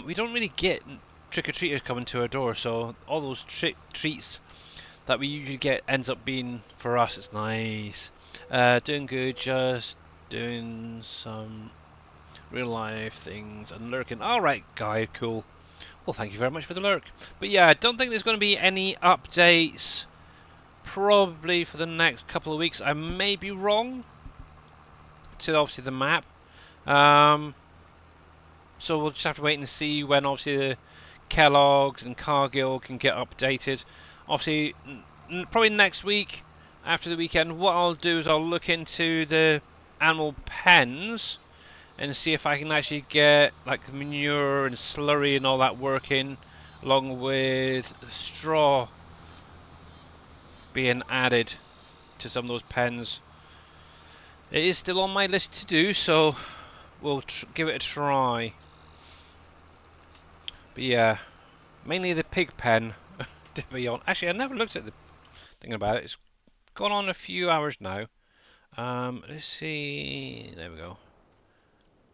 A: we don't really get trick-or-treaters coming to our door, so all those treats that we usually get ends up being, for us, it's nice. Doing good, just doing some real life things and lurking. Alright, guy, cool. Well, thank you very much for the lurk. But yeah, I don't think there's going to be any updates probably for the next couple of weeks. I may be wrong to obviously the map. So we'll just have to wait and see when obviously the Kellogg's and Cargill can get updated. Obviously, probably next week after the weekend, what I'll do is I'll look into the animal pens and see if I can actually get like the manure and slurry and all that working, along with straw being added to some of those pens. It is still on my list to do, so we'll give it a try. But yeah, mainly the pig pen to be on. Actually, I never looked at the thing about it. It's gone on a few hours now. Let's see. There we go.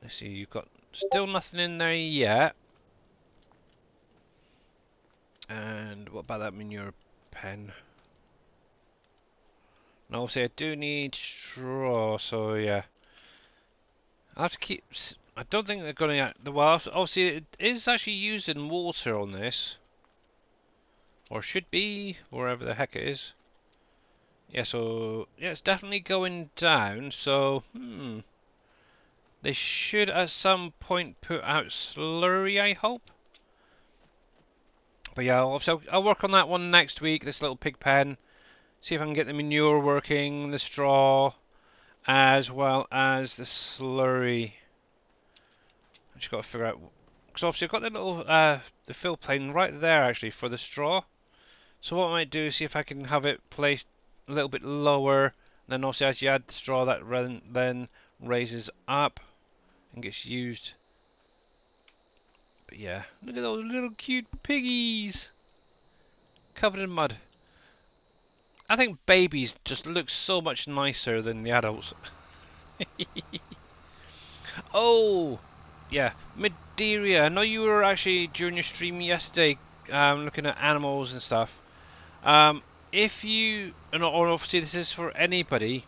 A: Let's see. You've got still nothing in there yet. And what about that manure pen? No, obviously I do need straw, so yeah. I have to keep. I don't think they're going to. Well, obviously it is actually using water on this, or should be, wherever the heck it is. Yeah, so yeah, it's definitely going down. So they should at some point put out slurry, I hope. But yeah, I'll work on that one next week. This little pig pen. See if I can get the manure working, the straw, as well as the slurry. I just got to figure out, because obviously I've got the little the fill plane right there actually for the straw. So what I might do is see if I can have it placed a little bit lower, and then obviously as you add the straw, that then raises up and gets used. But yeah, look at those little cute piggies covered in mud. I think babies just look so much nicer than the adults. Oh, yeah, Madeira. I know you were actually during your stream yesterday, looking at animals and stuff. Um, if you, and obviously this is for anybody.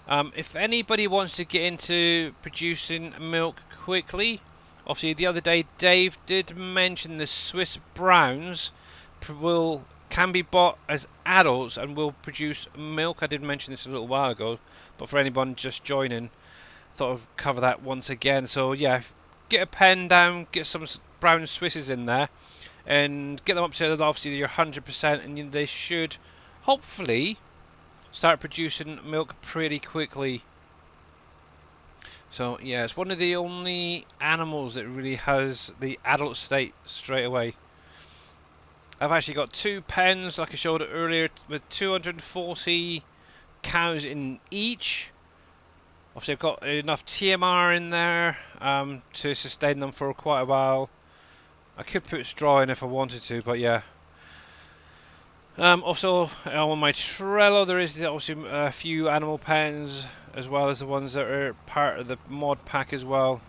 A: If anybody wants to get into producing milk quickly, obviously the other day Dave did mention the Swiss Browns can be bought as adults and will produce milk. I did mention this a little while ago, but for anyone just joining, thought I'd cover that once again. So yeah, get a pen down, get some brown Swisses in there, and get them up to obviously your 100%, and they should hopefully start producing milk pretty quickly. So yeah, it's one of the only animals that really has the adult state straight away. I've actually got 2 pens, like I showed earlier, with 240 cows in each. Obviously I've got enough TMR in there to sustain them for quite a while. I could put straw in if I wanted to, but yeah. Also, on my Trello there is obviously a few animal pens, as well as the ones that are part of the mod pack as well.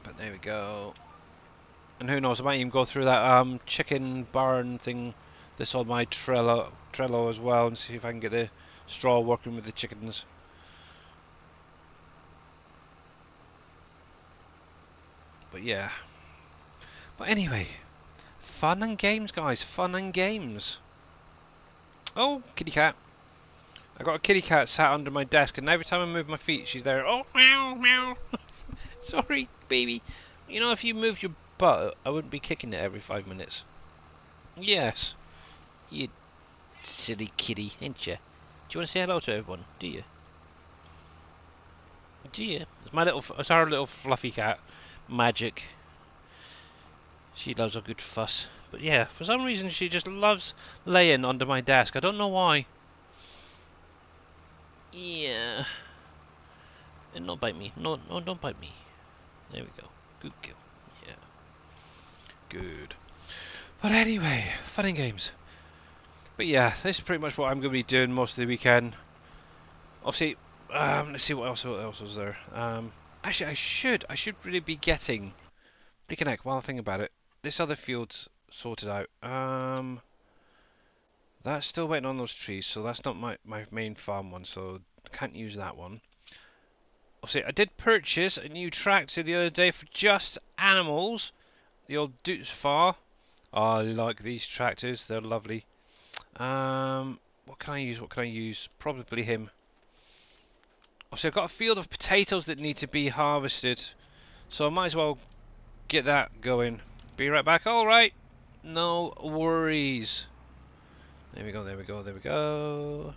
A: But there we go. And who knows, I might even go through that chicken barn thing that's on my Trello as well, and see if I can get the straw working with the chickens. But yeah. But anyway, fun and games, guys. Fun and games. Oh, kitty cat. I got a kitty cat sat under my desk, and every time I move my feet, she's there. Oh, meow, meow. Sorry, baby. You know, if you moved your butt, I wouldn't be kicking it every 5 minutes. Yes. You silly kitty, ain't you? Do you want to say hello to everyone? Do you? Do you? It's our little fluffy cat, Magic. She loves a good fuss. But yeah, for some reason she just loves laying under my desk. I don't know why. Yeah. And don't bite me. No, no, don't bite me. There we go. Good girl. Yeah. Good. But anyway, fun and games. But yeah, this is pretty much what I'm going to be doing most of the weekend. Obviously, let's see what else was there. Actually, I should really be getting. Reconnect. While I think about it, this other field's sorted out. That's still waiting on those trees, so that's not my main farm one, so I can't use that one. Obviously, I did purchase a new tractor the other day for just animals. The old Dutz Far. Oh, I like these tractors, they're lovely. What can I use? What can I use? Probably him. Obviously, I've got a field of potatoes that need to be harvested, so I might as well get that going. Be right back. Alright. No worries. There we go, there we go, there we go.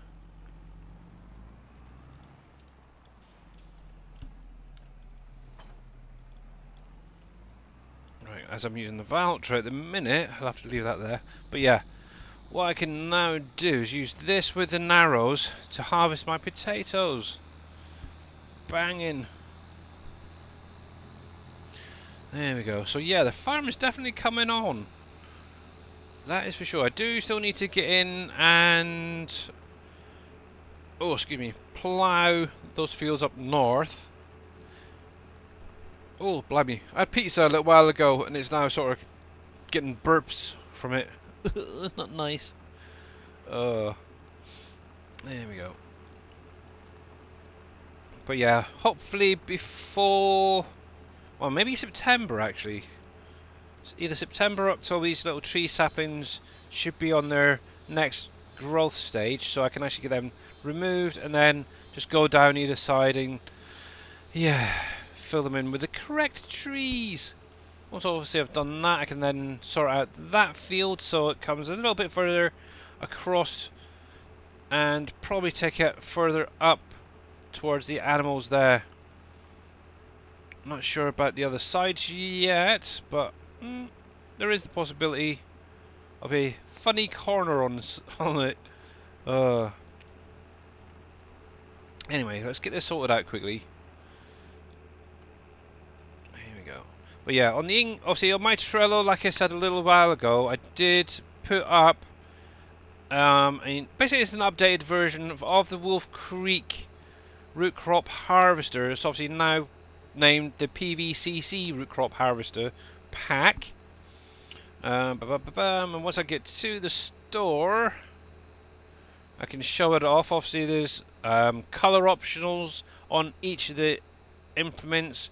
A: Right, as I'm using the Valtra at the minute, I'll have to leave that there. But yeah, what I can now do is use this with the narrows to harvest my potatoes. Banging. There we go. So yeah, the farm is definitely coming on. That is for sure. I do still need to get in and, oh, excuse me, plough those fields up north. Oh, blimey. I had pizza a little while ago and it's now sort of getting burps from it. That's not nice. There we go. But yeah, hopefully before, well, maybe September actually. Either September or October, these little tree saplings should be on their next growth stage, so I can actually get them removed and then just go down either side and, yeah, fill them in with the correct trees. Once obviously I've done that, I can then sort out that field so it comes a little bit further across and probably take it further up towards the animals there. Not sure about the other sides yet, but there is the possibility of a funny corner on it. Anyway, let's get this sorted out quickly. Here we go. But yeah, obviously on my Trello, like I said a little while ago, I did put up. Basically it's an updated version of the Wolf Creek root crop harvester. It's obviously now named the PVCC root crop harvester pack. And once I get to the store, I can show it off. Obviously, there's color optionals on each of the implements.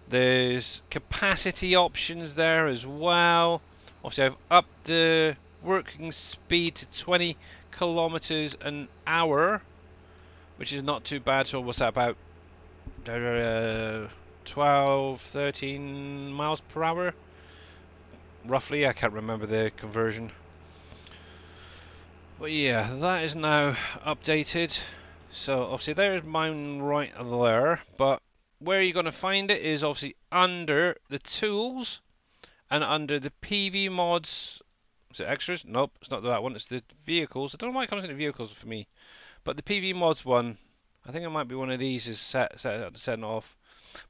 A: There's capacity options there as well. Obviously, I've upped the working speed to 20 kilometers an hour, which is not too bad. So what's that, about 12, 13 miles per hour? Roughly, I can't remember the conversion. But yeah, that is now updated. So obviously there's mine right there, but where you're going to find it is obviously under the tools and under the PV mods. Is it extras? Nope, it's not that one. It's the vehicles. I don't know why it comes into vehicles for me, but the PV mods one, I think it might be one of these is setting off.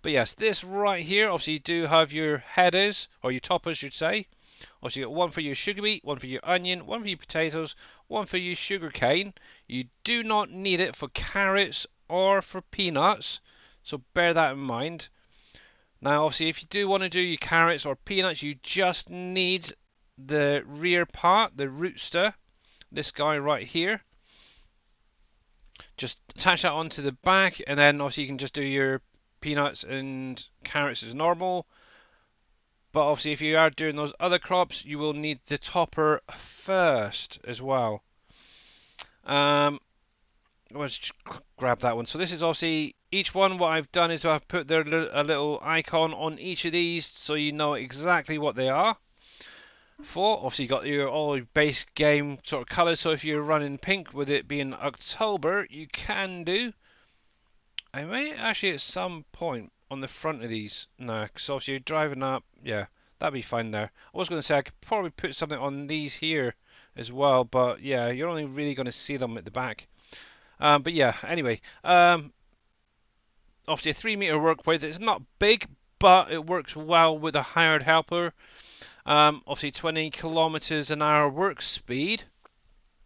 A: But yes, this right here, obviously you do have your headers, or your toppers, you'd say. Obviously, you got one for your sugar beet, one for your onion, one for your potatoes, one for your sugar cane. You do not need it for carrots or for peanuts, so bear that in mind. Now, obviously, if you do want to do your carrots or peanuts, you just need the rear part, the rootster, this guy right here. Just attach that onto the back, and then obviously you can just do your peanuts and carrots as normal. But obviously, if you are doing those other crops, you will need the topper first as well. Let's just grab that one. So this is obviously each one. What I've done is I've put a little icon on each of these, so you know exactly what they are for. Obviously, you got your all base game sort of colours. So if you're running pink, with it being October, you can do. I may actually at some point on the front of these, no, because obviously you're driving up, yeah, that'd be fine there. I was going to say I could probably put something on these here as well, but yeah, you're only really going to see them at the back. But yeah, anyway, obviously a 3 meter work width. It's not big, but it works well with a hired helper. Obviously 20 kilometers an hour work speed,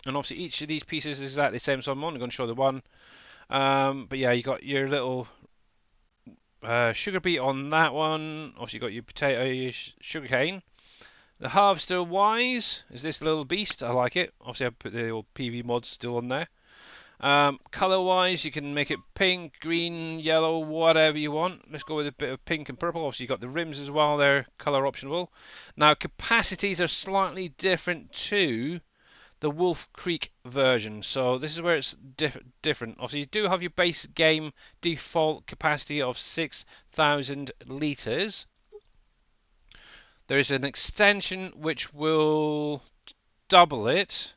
A: and obviously each of these pieces is exactly the same, so I'm only going to show the one. But yeah, you got your little sugar beet on that one. Obviously, you got your potato, your sugar cane. The harvester wise is this little beast. I like it. Obviously, I put the old PV mods still on there. Color wise, you can make it pink, green, yellow, whatever you want. Let's go with a bit of pink and purple. Obviously, you got the rims as well. They're color optional. Now, capacities are slightly different to the Wolf Creek version. So this is where it's different. Obviously, you do have your base game default capacity of 6,000 litres. There is an extension which will double it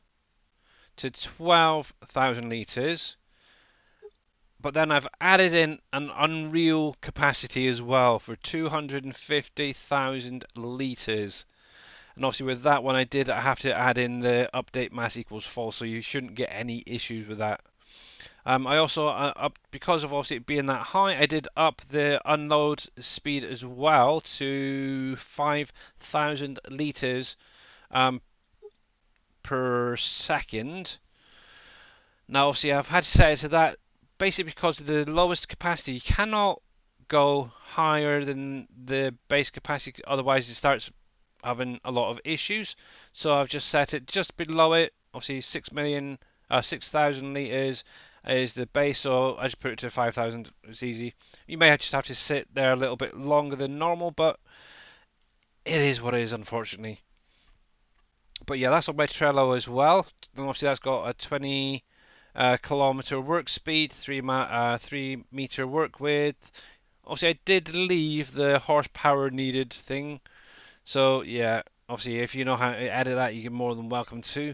A: to 12,000 litres. But then I've added in an Unreal capacity as well for 250,000 litres. And obviously with that one I have to add in the update mass equals false, so you shouldn't get any issues with that. I also, because of obviously it being that high, I did up the unload speed as well to 5,000 litres per second. Now obviously I've had to set it to that basically because of the lowest capacity. You cannot go higher than the base capacity, otherwise it starts having a lot of issues. So I've just set it just below it. Obviously 6,000 litres is the base, so I just put it to 5,000. It's easy. You may just have to sit there a little bit longer than normal, but it is what it is, unfortunately. But yeah, that's on my Trello as well. And obviously that's got a 20 kilometer work speed, 3 meter work width. Obviously I did leave the horsepower needed thing. So yeah, obviously if you know how to edit that, you're more than welcome to.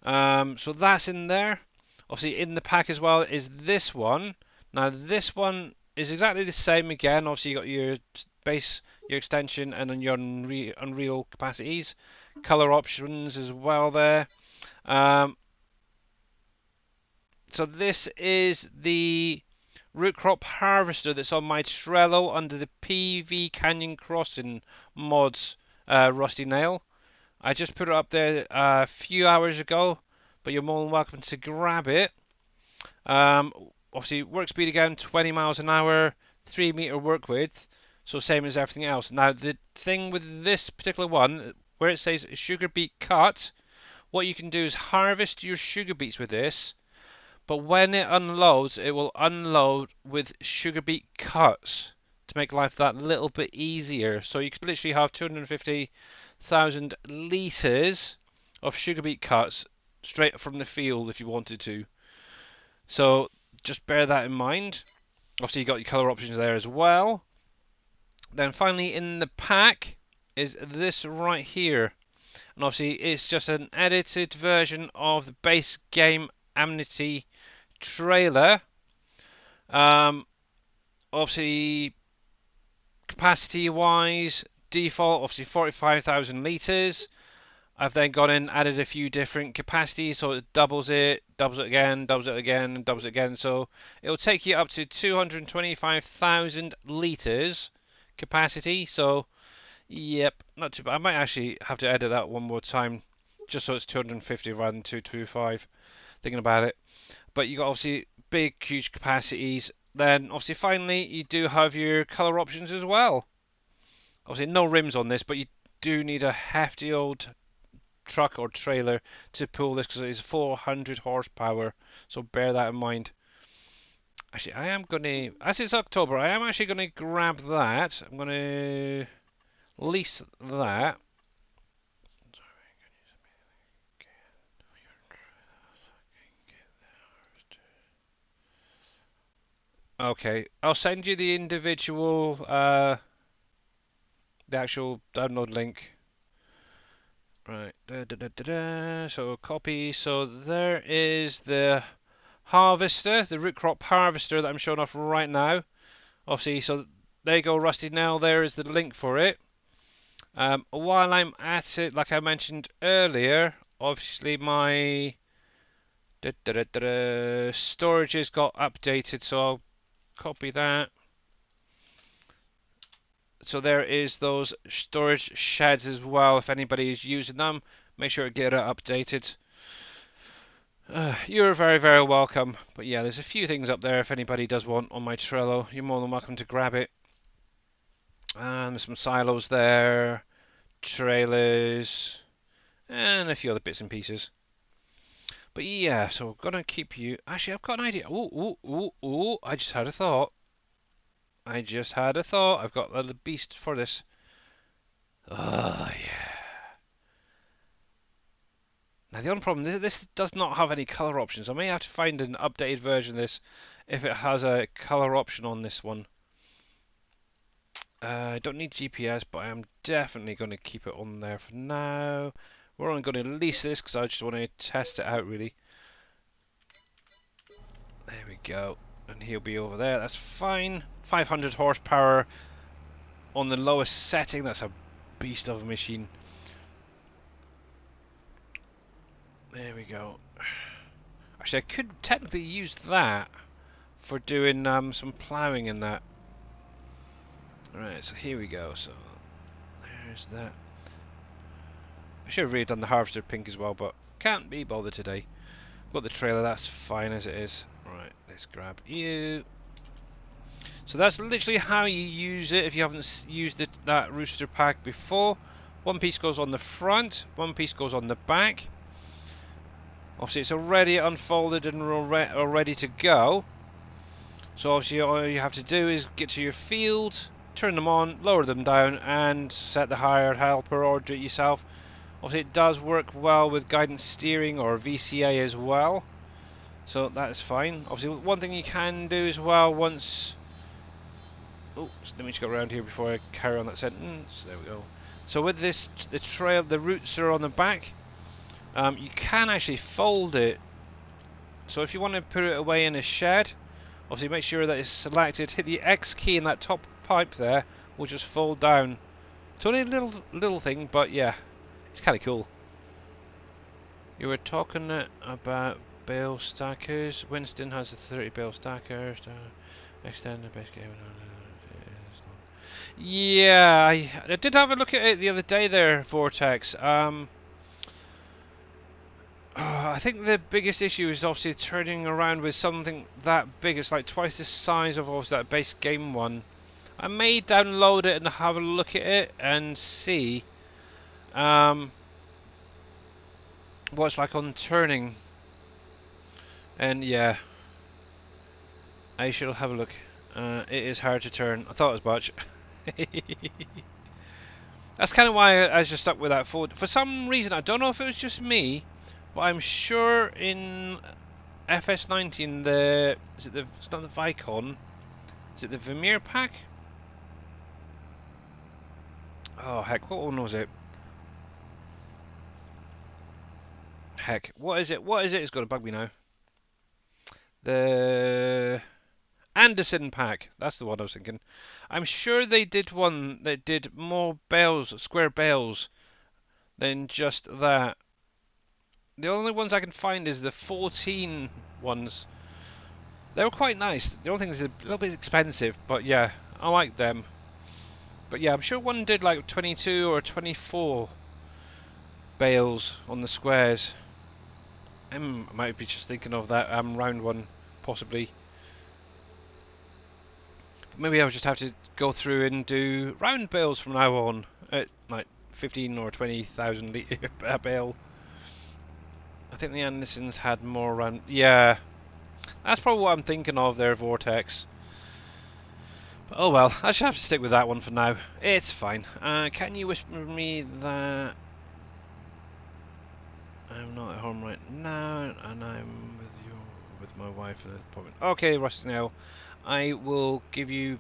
A: So that's in there. Obviously in the pack as well is this one. Now this one is exactly the same again. Obviously you got your base, your extension, and then your Unreal capacities. Color options as well there. So this is the root crop harvester that's on my Trello under the PV Canyon Crossing mods Rusty Nail. I just put it up there a few hours ago, but you're more than welcome to grab it. Obviously, work speed again, 20 miles an hour, 3 meter work width, so same as everything else. Now, the thing with this particular one, where it says sugar beet cut, what you can do is harvest your sugar beets with this, but when it unloads, it will unload with sugar beet cuts to make life that little bit easier. So you could literally have 250,000 litres of sugar beet cuts straight from the field if you wanted to. So just bear that in mind. Obviously you got your colour options there as well. Then finally in the pack is this right here. And obviously it's just an edited version of the base game Amity trailer. Obviously capacity wise, default obviously 45,000 litres. I've then gone in, added a few different capacities, so it doubles it again, doubles it again, and doubles it again. So it'll take you up to 225,000 litres capacity. So, yep, not too bad. I might actually have to edit that one more time, just so it's 250 rather than 225. Thinking about it. But you got obviously big, huge capacities. Then obviously finally you do have your colour options as well. Obviously no rims on this, but you do need a hefty old truck or trailer to pull this because it is 400 horsepower, so bear that in mind. Actually, I am going to, as it's October, I am actually going to grab that. I'm going to lease that. Okay, I'll send you the individual, the actual download link. Right, so copy, so there is the harvester, the root crop harvester that I'm showing off right now. Obviously, so there you go, Rusty Nail, there is the link for it. While I'm at it, like I mentioned earlier, obviously my storage has got updated, so I'll copy that. So there is those storage sheds as well. If anybody is using them, make sure to get it updated. You're very, very welcome. But yeah, there's a few things up there if anybody does want on my Trello. You're more than welcome to grab it. And there's some silos there, trailers, and a few other bits and pieces. But yeah, so I'm gonna keep you. Actually, I've got an idea. Ooh! I just had a thought. I've got a little beast for this. Oh, yeah. Now, the only problem, this does not have any colour options. I may have to find an updated version of this if it has a colour option on this one. I don't need GPS, but I am definitely going to keep it on there for now. We're only going to lease this because I just want to test it out, really. There we go. And he'll be over there. That's fine. 500 horsepower on the lowest setting. That's a beast of a machine. There we go. Actually, I could technically use that for doing some ploughing in that. Right, so here we go. So there's that. I should have really done the harvester pink as well, but can't be bothered today. Got the trailer, that's fine as it is. Right, let's grab you. So that's literally how you use it if you haven't used that rooster pack before. One piece goes on the front, one piece goes on the back. Obviously it's already unfolded and ready to go. So obviously all you have to do is get to your field, turn them on, lower them down, and set the hired helper or do it yourself. Obviously it does work well with guidance steering or VCA as well. So that's fine. Obviously one thing you can do as well once... Oh, let me just go around here before I carry on that sentence. There we go. So with this, the roots are on the back. You can actually fold it. So if you want to put it away in a shed, obviously make sure that it's selected. Hit the X key in that top pipe there, will just fold down. It's only a little thing, but yeah, it's kind of cool. You were talking about bale stackers. Winston has a 30 bale stacker. Extend the base game. Yeah, I did have a look at it the other day there, Vortex. I think the biggest issue is obviously turning around with something that big. It's like twice the size of obviously that base game one. I may download it and have a look at it and see what it's like on turning. And yeah, I shall have a look. It is hard to turn. I thought as much. That's kind of why I was just stuck with that for some reason. I don't know if it was just me, but I'm sure in FS19 it's not the Vicon, is it the Vermeer pack? Oh heck, what one was it? Heck, what is it? What is it? It's going to bug me now. The Anderson pack. That's the one I was thinking. I'm sure they did one that did more bells, square bells, than just that. The only ones I can find is the 14 ones. They were quite nice. The only thing is a little bit expensive, but yeah, I like them. But yeah, I'm sure one did like 22 or 24 bales on the squares. I might be just thinking of that round one, possibly. But maybe I'll just have to go through and do round bales from now on at like 15 or 20,000 litre a bale. I think the Andersons had more round. Yeah, that's probably what I'm thinking of there, Vortex. But oh well, I should have to stick with that one for now. It's fine. Can you whisper me that I'm not at home right now and I'm with my wife at the appointment? Okay, Rusty Nail. I will give you.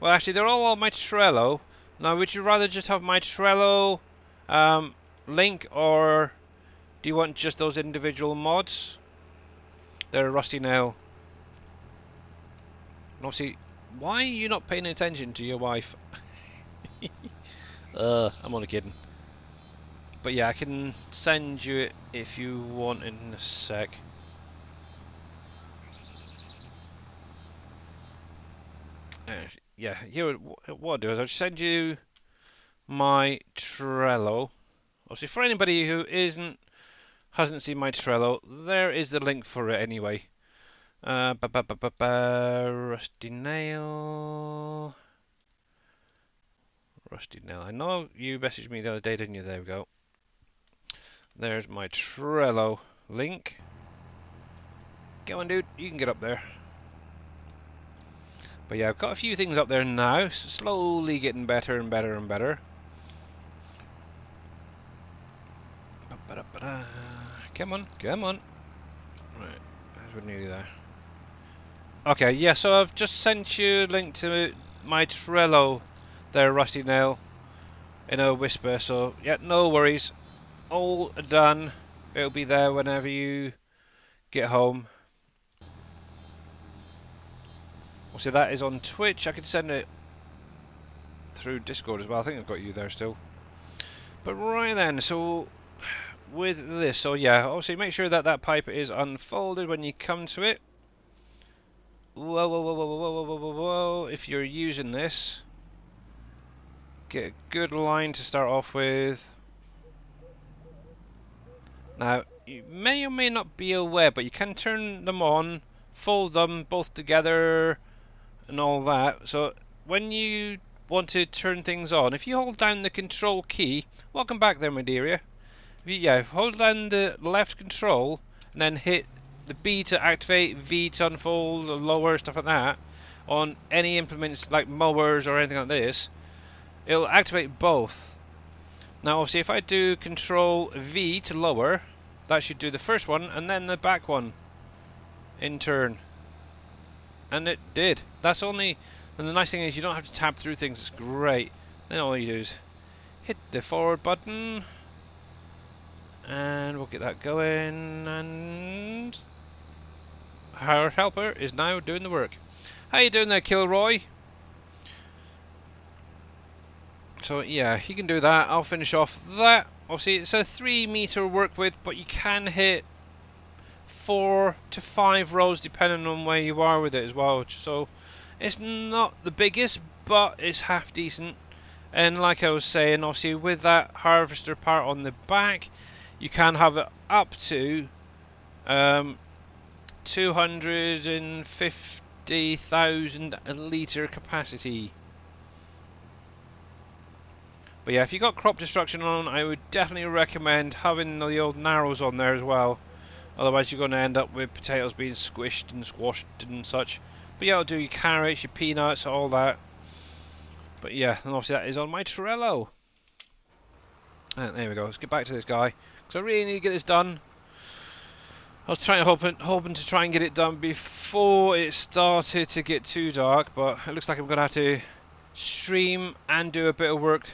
A: Well, actually, they're all on my Trello. Now, would you rather just have my Trello link, or do you want just those individual mods? They're Rusty Nail. And obviously, why are you not paying attention to your wife? I'm only kidding. But yeah, I can send you it if you want in a sec. Yeah, here, what I'll do is I'll send you my Trello. Obviously, for anybody who hasn't seen my Trello, there is the link for it anyway. Rusty Nail. Rusty Nail. I know you messaged me the other day, didn't you? There we go. There's my Trello link. Go on, dude. You can get up there. But yeah, I've got a few things up there now. Slowly getting better and better and better. Come on, come on. Right, we're nearly there. Okay, yeah, so I've just sent you a link to my Trello there, Rusty Nail, in a whisper. So, yeah, no worries. All done. It'll be there whenever you get home. So that is on Twitch. I could send it through Discord as well. I think I've got you there still. But right then, so with this, so yeah, obviously make sure that that pipe is unfolded when you come to it. Whoa, whoa, whoa, whoa, whoa, whoa, whoa, whoa, whoa. If you're using this, get a good line to start off with. Now, you may or may not be aware, but you can turn them on, fold them both together, and all that. So when you want to turn things on, if you hold down the control key, welcome back there, my dearie. Yeah, hold down the left control and then hit the B to activate, V to unfold, lower, stuff like that, on any implements like mowers or anything like this, it'll activate both. Now obviously if I do control V to lower, that should do the first one and then the back one in turn. And it did. That's only, and the nice thing is you don't have to tab through things, it's great. Then all you do is hit the forward button and we'll get that going, and our helper is now doing the work. How you doing there, Kilroy? So yeah, you can do that. I'll finish off that. Obviously it's a 3 meter work width, but you can hit 4 to 5 rows depending on where you are with it as well. So it's not the biggest, but it's half decent. And like I was saying, obviously with that harvester part on the back, you can have it up to 250,000 litre capacity. But yeah, if you got crop destruction on, I would definitely recommend having the old narrows on there as well. Otherwise you're going to end up with potatoes being squished and squashed and such. But yeah, it'll do your carrots, your peanuts, all that. But yeah, and obviously that is on my Trello. And there we go, let's get back to this guy. Because I really need to get this done. I was hoping to try and get it done before it started to get too dark. But it looks like I'm going to have to stream and do a bit of work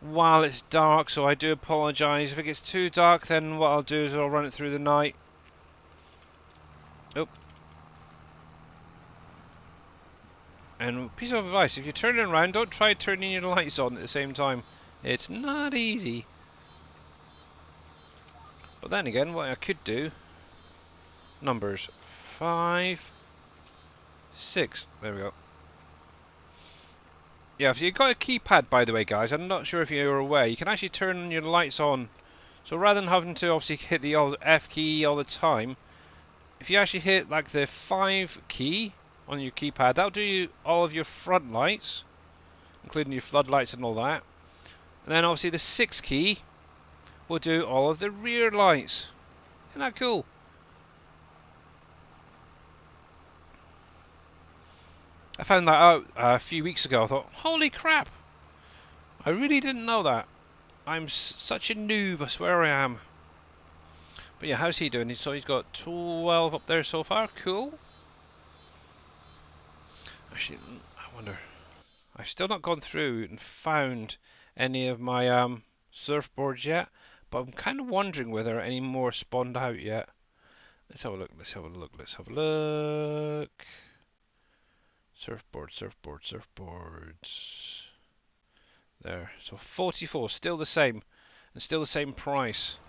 A: while it's dark, so I do apologise. If it gets too dark, then what I'll do is I'll run it through the night. Oh. And piece of advice, if you're turning around, don't try turning your lights on at the same time. It's not easy. But then again, what I could do, numbers 5, 6, there we go. Yeah, so you've got a keypad, by the way, guys. I'm not sure if you're aware. You can actually turn your lights on. So rather than having to obviously hit the old F key all the time, if you actually hit like the 5 key on your keypad, that'll do you all of your front lights, including your floodlights and all that. And then obviously the 6 key will do all of the rear lights. Isn't that cool? I found that out a few weeks ago. I thought, holy crap! I really didn't know that. I'm such a noob, I swear I am. But yeah, how's he doing? So he's got 12 up there so far. Cool. Actually, I wonder. I've still not gone through and found any of my surfboards yet, but I'm kind of wondering whether any more spawned out yet. Let's have a look. Let's have a look. Let's have a look. Surfboard, surfboard, surfboards. There. So 44, still the same, and still the same price.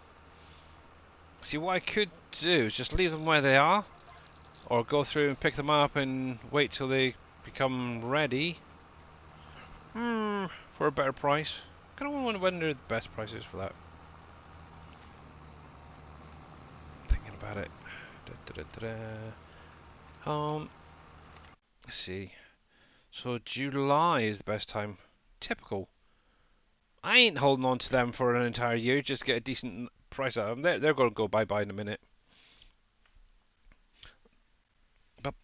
A: See, what I could do is just leave them where they are, or go through and pick them up and wait till they become ready for a better price. I kind of wonder the best price is for that. Thinking about it. Let's see. So July is the best time. Typical. I ain't holding on to them for an entire year just to get a decent price out of them. They're going to go bye-bye in a minute. But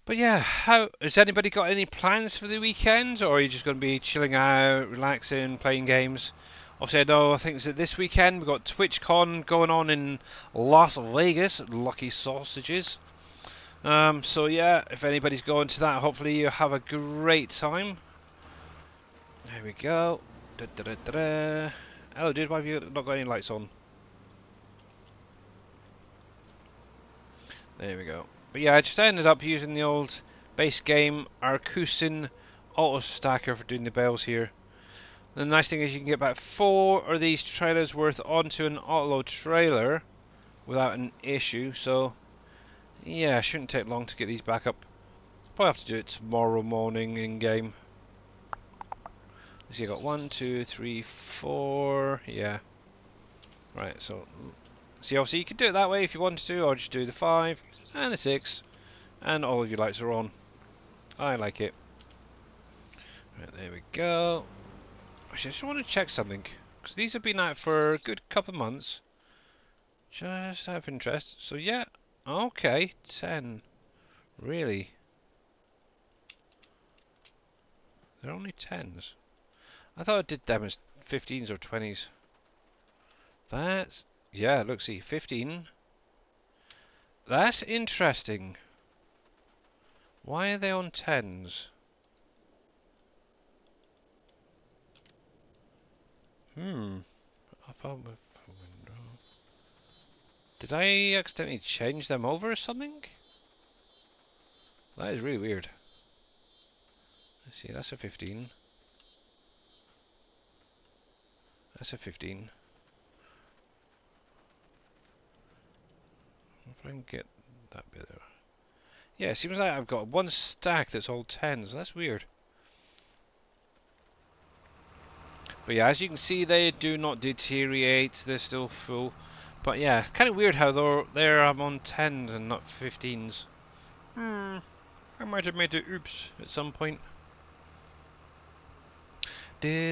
A: yeah, has anybody got any plans for the weekend, or are you just going to be chilling out, relaxing, playing games? Obviously, I know I think that this weekend we've got TwitchCon going on in Las Vegas. Lucky sausages. So yeah, if anybody's going to that, hopefully you have a great time. There we go. Hello, dude. Why have you not got any lights on? There we go. But yeah, I just ended up using the old base game Arcusin auto stacker for doing the bells here. The nice thing is you can get about 4 of these trailers worth onto an auto trailer without an issue. So yeah, it shouldn't take long to get these back up. Probably have to do it tomorrow morning in game. Let's see, I got 1, 2, 3, 4. Yeah. Right, so see, obviously you could do it that way if you wanted to, or just do the 5 and the 6, and all of your lights are on. I like it. Right, there we go. Actually, I just want to check something, because these have been out for a good couple of months. Just out of interest. So yeah, okay, 10. Really? They're only 10s. I thought I did them as 15s or 20s. That's... yeah, look, see, 15. That's interesting. Why are they on 10s? I found my window. Did I accidentally change them over or something? That is really weird. Let's see, that's a 15. That's a 15. If I can get that bit there. Yeah, it seems like I've got one stack that's all 10s. That's weird. But yeah, as you can see, they do not deteriorate. They're still full. But yeah, kind of weird how they're on 10s and not 15s. I might have made it oops at some point. Yeah,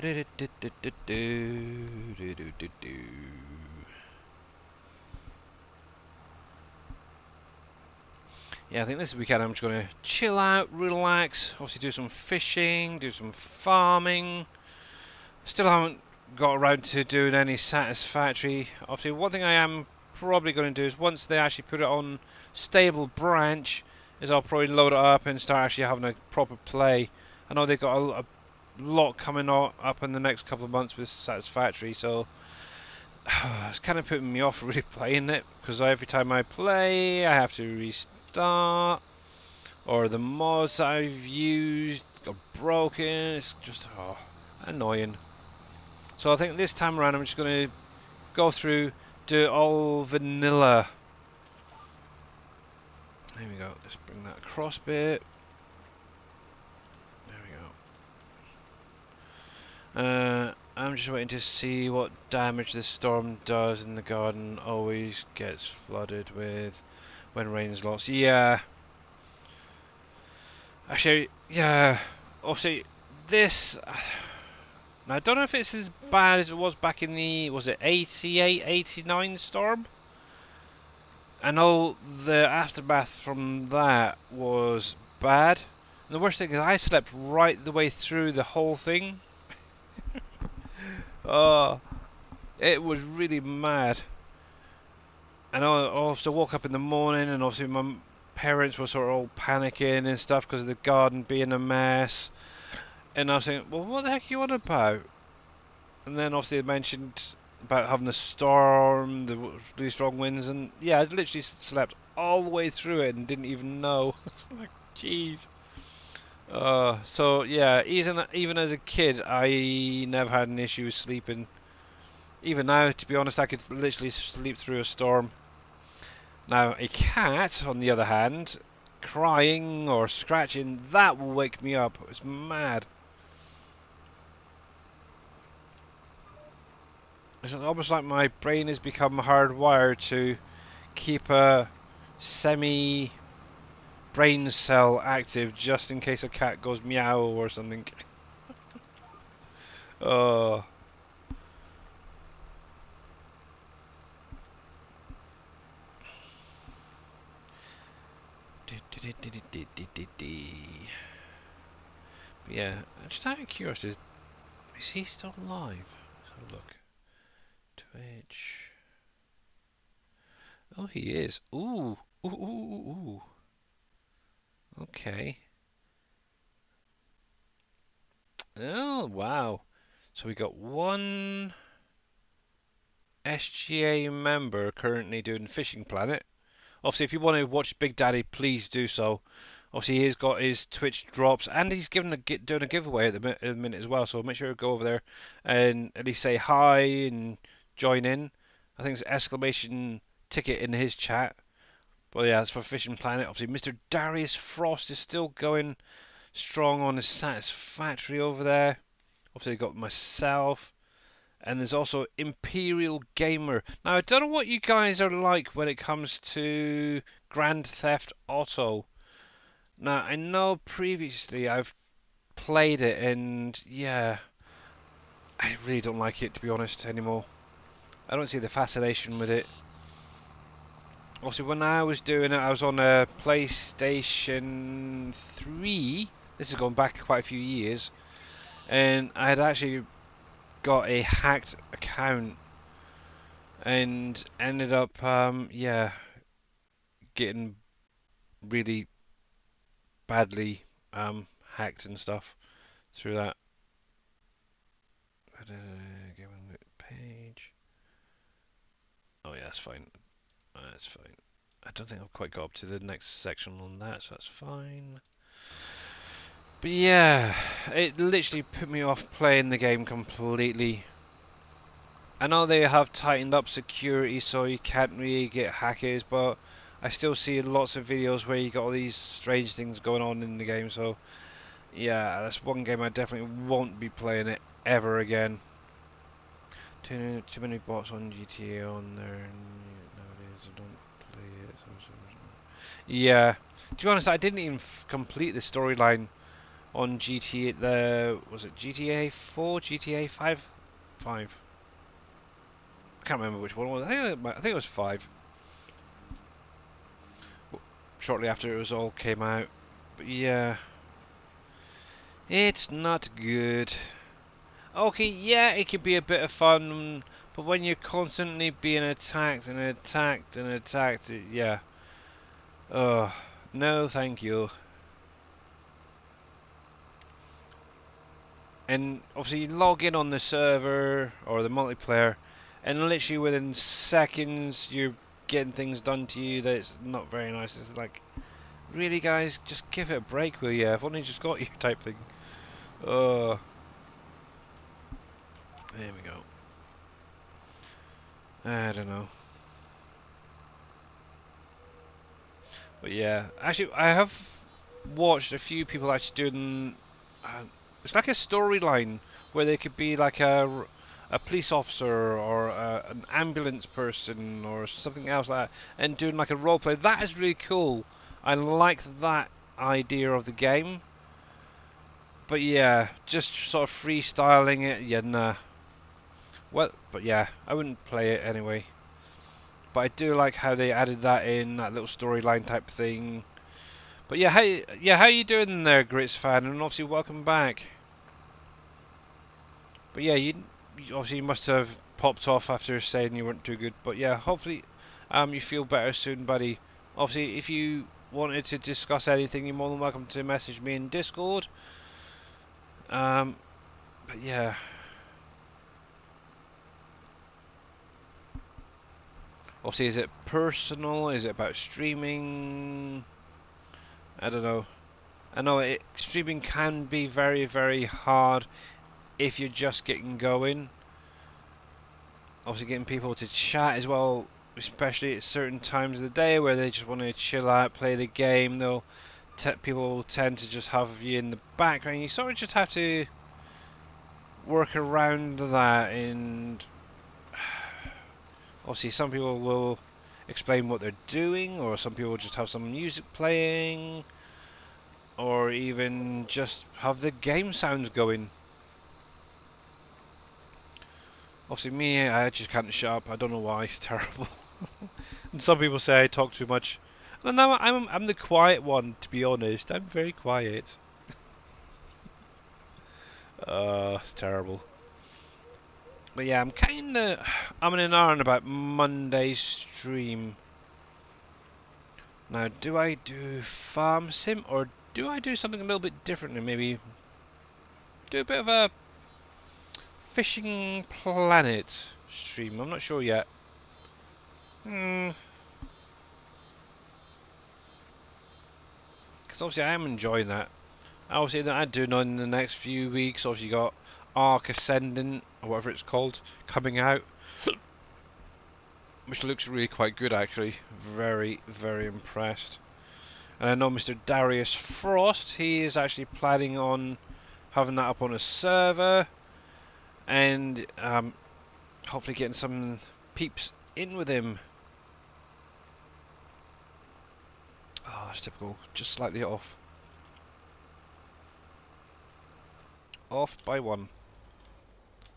A: I think this weekend I'm just going to chill out, relax, obviously do some fishing, do some farming. Still haven't got around to doing any satisfactory. Obviously, one thing I am probably going to do is once they actually put it on stable branch, is I'll probably load it up and start actually having a proper play. I know they've got a lot coming up in the next couple of months with satisfactory, so it's kind of putting me off really playing it because every time I play, I have to restart, or the mods that I've used got broken. It's just annoying. So I think this time around I'm just going to go through, do it all vanilla. There we go. Let's bring that across a bit. There we go. I'm just waiting to see what damage this storm does in the garden. Always gets flooded with when rain's lost. Yeah. Actually, yeah. Obviously, this... Now, I don't know if it's as bad as it was back in the... Was it 88, 89 storm? I know the aftermath from that was bad. And the worst thing is I slept right the way through the whole thing. Oh, it was really mad. And I also woke up in the morning and obviously my parents were sort of all panicking and stuff because of the garden being a mess. And I was thinking, well, what the heck are you on about? And then obviously they mentioned about having the storm, the really strong winds, and yeah, I literally slept all the way through it and didn't even know. It's like, jeez. So yeah, even as a kid, I never had an issue with sleeping. Even now, to be honest, I could literally sleep through a storm. Now, a cat, on the other hand, crying or scratching, that will wake me up. It's mad. It's almost like my brain has become hardwired to keep a semi brain cell active just in case a cat goes meow or something. Oh. Yeah, just out of curiosity, is he still alive? Let's have a look. Twitch. Oh, he is. Ooh. Ooh, ooh, ooh, ooh. Okay. Oh, wow. So we got one SGA member currently doing Fishing Planet. Obviously, if you want to watch Big Daddy, please do so. Obviously, he's got his Twitch drops, and he's doing a giveaway at the minute as well. So make sure to go over there and at least say hi and join in. I think it's exclamation ticket in his chat. But yeah, it's for Fishing Planet. Obviously, Mr. Darius Frost is still going strong on his Satisfactory over there. Obviously, got myself. And there's also Imperial Gamer. Now, I don't know what you guys are like when it comes to Grand Theft Auto. Now, I know previously I've played it and, yeah, I really don't like it, to be honest, anymore. I don't see the fascination with it. Also, when I was doing it, I was on a PlayStation 3. This has gone back quite a few years. And I had actually got a hacked account and ended up, yeah, getting really badly hacked and stuff through that. Game on page. Oh yeah, that's fine. That's fine. I don't think I've quite got up to the next section on that, so that's fine. But yeah, it literally put me off playing the game completely. I know they have tightened up security so you can't really get hackers, but I still see lots of videos where you got all these strange things going on in the game. So yeah, that's one game I definitely won't be playing it ever again. Too many bots on GTA on there nowadays. I don't play it. Yeah, to be honest, I didn't even complete the storyline on GTA. Was it GTA 4, GTA 5, 5? I can't remember which one it was. I think it was 5. Shortly after it was all came out. But yeah, it's not good. Okay, yeah, it could be a bit of fun, but when you're constantly being attacked and attacked and attacked, yeah. No, thank you. And obviously, you log in on the server or the multiplayer, and literally within seconds, you're getting things done to you that's not very nice. It's like, really, guys, just give it a break, will you? I've only just got you, type thing. There we go. I don't know. But yeah, actually, I have watched a few people actually doing. It's like a storyline where they could be like a police officer or an ambulance person or something else like that, and doing like a role play. That is really cool. I like that idea of the game. But yeah, just sort of freestyling it, yeah, nah. Well, but yeah, I wouldn't play it anyway. But I do like how they added that in, that little storyline type thing. But yeah, how you doing there, Grits fan? And obviously, welcome back. But yeah, you obviously must have popped off after saying you weren't too good. But yeah, hopefully, you feel better soon, buddy. Obviously, if you wanted to discuss anything, you're more than welcome to message me in Discord. Um, but yeah, obviously, is it personal? Is it about streaming? I don't know. I know streaming can be very, very hard if you're just getting going. Obviously, getting people to chat as well, especially at certain times of the day where they just want to chill out, play the game. People will tend to just have you in the background. You sort of just have to work around that, and obviously, some people will explain what they're doing, or some people just have some music playing, or even just have the game sounds going. Obviously, me, I just can't shut up. I don't know why. It's terrible. And some people say I talk too much. And now I'm the quiet one, to be honest. I'm very quiet. It's terrible. But yeah, I'm in an iron about Monday's stream. Now, do I do Farm Sim or do I do something a little bit different and maybe do a bit of a Fishing Planet stream? I'm not sure yet. Because obviously I am enjoying that. Obviously that I do know in the next few weeks. Obviously you got Arc Ascendant or whatever it's called coming out, which looks really quite good actually. Very, very impressed. And I know Mr. Darius Frost, he is actually planning on having that up on a server and hopefully getting some peeps in with him. Oh, that's typical. Just slightly off. Off by one.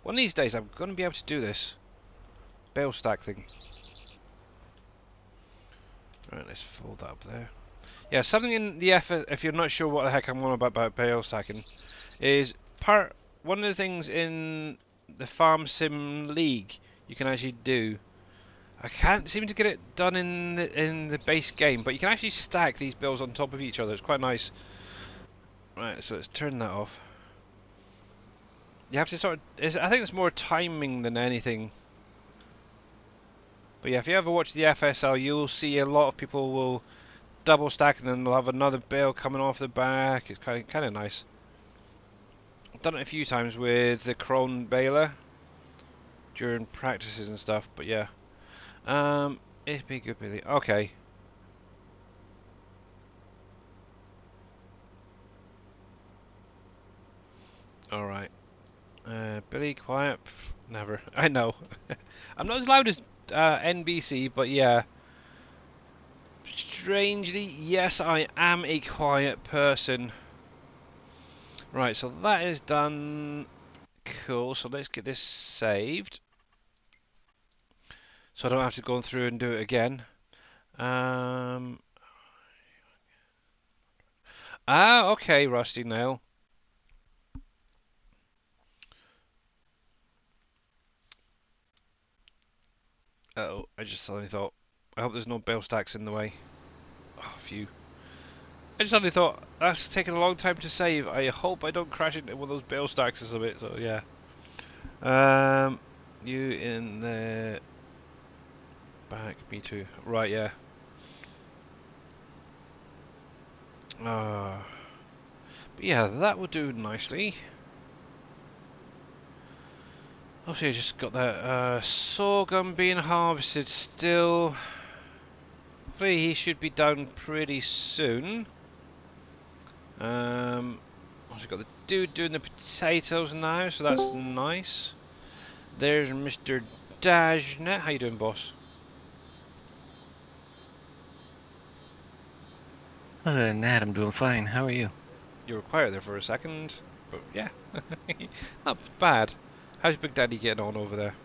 A: One of these days I'm going to be able to do this. Bale stack thing. Right, let's fold that up there. Yeah, something in the FS, if you're not sure what the heck I'm on about bale stacking, is one of the things in the Farm Sim League you can actually do. I can't seem to get it done in the base game, but you can actually stack these bills on top of each other. It's quite nice. Right, so let's turn that off. You have to I think it's more timing than anything. But yeah, if you ever watch the FSL, you'll see a lot of people will double stack and then they'll have another bale coming off the back. It's kind of nice. I've done it a few times with the Krone baler during practices and stuff. But yeah, it'd be good, Billy. Okay. Alright. Billy, quiet. Never. I know. I'm not as loud as NBC, but yeah. Strangely, yes, I am a quiet person. Right, so that is done. Cool, so let's get this saved. So I don't have to go through and do it again. Um, okay, Rusty Nail. Uh-oh, I just suddenly thought, I hope there's no bale stacks in the way. Oh, phew. I just suddenly thought, that's taking a long time to save. I hope I don't crash into one of those bale stacks or something, so yeah. You in the back, me too. Right, yeah. But yeah, that will do nicely. Obviously, I just got that sorghum being harvested still. Hopefully, he should be done pretty soon. Also got the dude doing the potatoes now, so that's nice. There's Mr. Dajnet. How you doing, boss?
B: Other than that, I'm doing fine. How are you?
A: You were quiet there for a second, but yeah, not bad. How's Big Daddy getting on over there?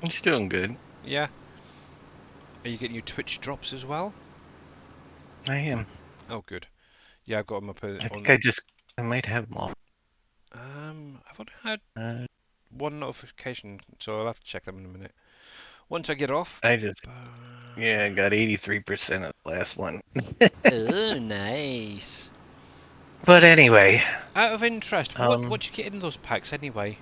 B: He's doing good.
A: Yeah. Are you getting your Twitch drops as well?
B: I am.
A: Oh, good. Yeah, I've got them up
B: I think
A: on.
B: I might have them all.
A: I've only had
B: Uh,
A: one notification, so I'll have to check them in a minute. Once I get off.
B: I just, yeah, I got 83% of the last one.
A: Oh, nice.
B: But anyway,
A: Out of interest, what
B: um,
A: what you get in those packs anyway?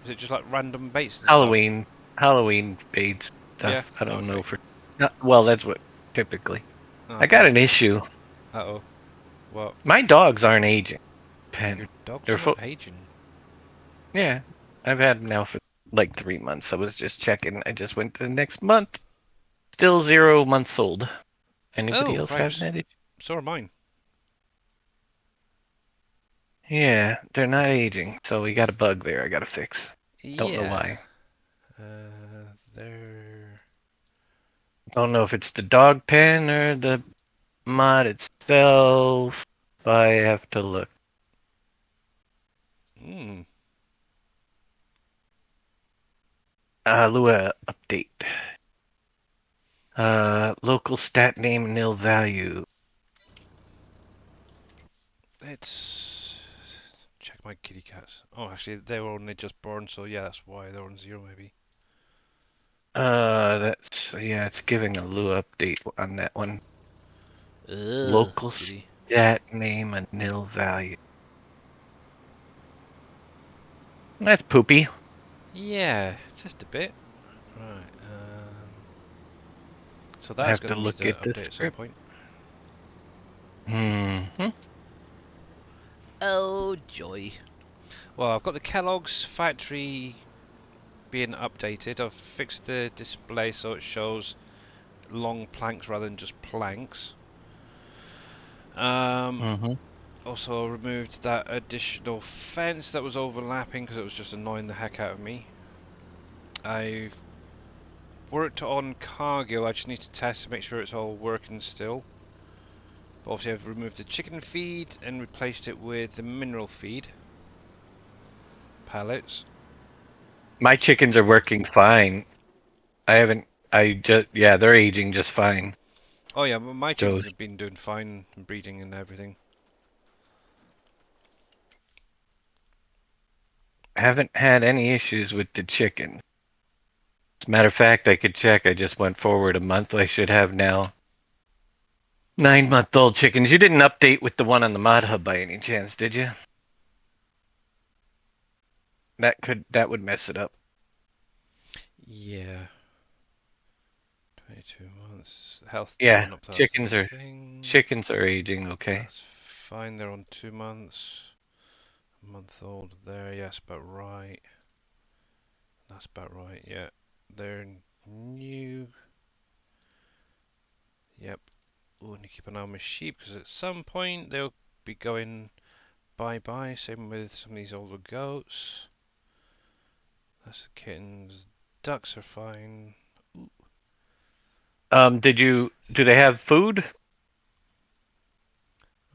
A: Is it just like random baits and stuff?
B: Halloween, Halloween bait
A: Yeah.
B: stuff. I don't know
A: Okay.
B: for, well, that's what typically. I got
A: Okay.
B: an issue.
A: Uh-oh. What?
B: My dogs aren't aging.
A: Your
B: Pen.
A: dogs
B: They're
A: are not
B: full.
A: aging.
B: Yeah, I've had them now for like 3 months. I was just checking. I just went to the next month. Still 0 months old. Anybody
A: Oh,
B: else having
A: right.
B: that issue?
A: So are mine.
B: Yeah, they're not aging, so we got a bug there I gotta fix. Don't know
A: Yeah.
B: why.
A: They're.
B: Don't know if it's the dog pen or the mod itself. I have to look.
A: Hmm.
B: Lua update. Local stat name nil value.
A: Let's check my kitty cats. Oh, actually, they were only just born, so yeah, that's why they're on zero, maybe.
B: That's yeah, it's giving a Lua update on that one.
A: Ugh,
B: Local
A: kitty.
B: stat name a nil value. That's poopy.
A: Yeah, just a bit. Right. So
B: I
A: that's
B: have
A: going
B: to
A: to need
B: look
A: to
B: at the
A: update at some
B: script.
A: point.
B: Hmm.
A: Oh, joy. Well, I've got the Kellogg's factory being updated. I've fixed the display so it shows long planks rather than just planks. Um,
B: Mm-hmm.
A: Also removed that additional fence that was overlapping because it was just annoying the heck out of me. I've worked on Cargill. I just need to test to make sure it's all working still. But obviously I've removed the chicken feed and replaced it with the mineral feed pellets.
B: My chickens are working fine. I haven't. I just yeah, they're aging just fine.
A: Oh yeah, my chickens
B: Those
A: have been doing fine, breeding and everything.
B: haven't had any issues with the chicken. As a matter of fact, I could check. I just went forward a month. I should have now 9-month-old chickens. You didn't update with the one on the Mod Hub by any chance, did you? That would mess it up.
A: Yeah, 22 months. Health
B: Yeah,
A: went up to that same
B: chickens are
A: thing.
B: chickens are aging okay.
A: That's fine. They're on 2 months. A month old there. Yes, about right. That's about right. Yeah, they're new. Yep. Oh, and keep an eye on my sheep because at some point they'll be going bye-bye. Same with some of these older goats. That's the kittens. Ducks are fine.
B: Do they have food?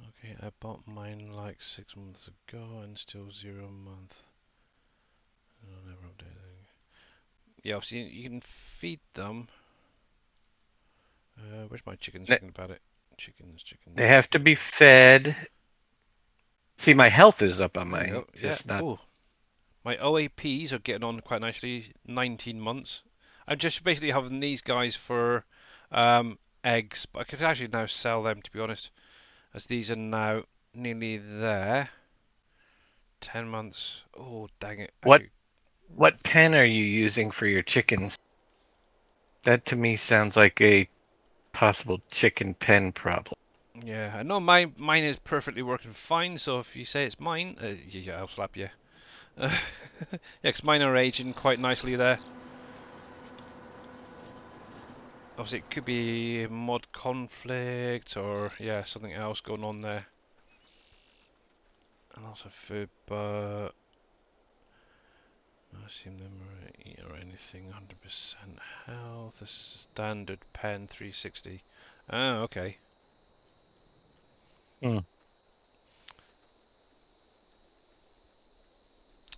A: Okay, I bought mine like 6 months ago and still 0 month. I'll never update anything. Yeah, obviously you can feed them. Where's my chickens?
B: They
A: Thinking about it. Chickens, chickens,
B: they have to be
A: chickens.
B: fed. See, my health is up on
A: There you
B: mine,
A: go. Yeah.
B: just not.
A: Oh, my OAPs are getting on quite nicely. 19 months. I'm just basically having these guys for eggs, but I could actually now sell them to be honest, as these are now nearly there. 10 months. Oh, dang it.
B: What
A: Actually,
B: what pen are you using for your chickens? That to me sounds like a possible chicken pen problem.
A: yeah, I know mine is perfectly working fine. So if you say it's mine, yeah, I'll slap you. Yeah, 'cause mine are aging quite nicely there. Obviously, it could be mod conflict or yeah, something else going on there. And also food, but I assume them or anything 100% health. This is standard pen 360. Oh, okay.
B: Hmm.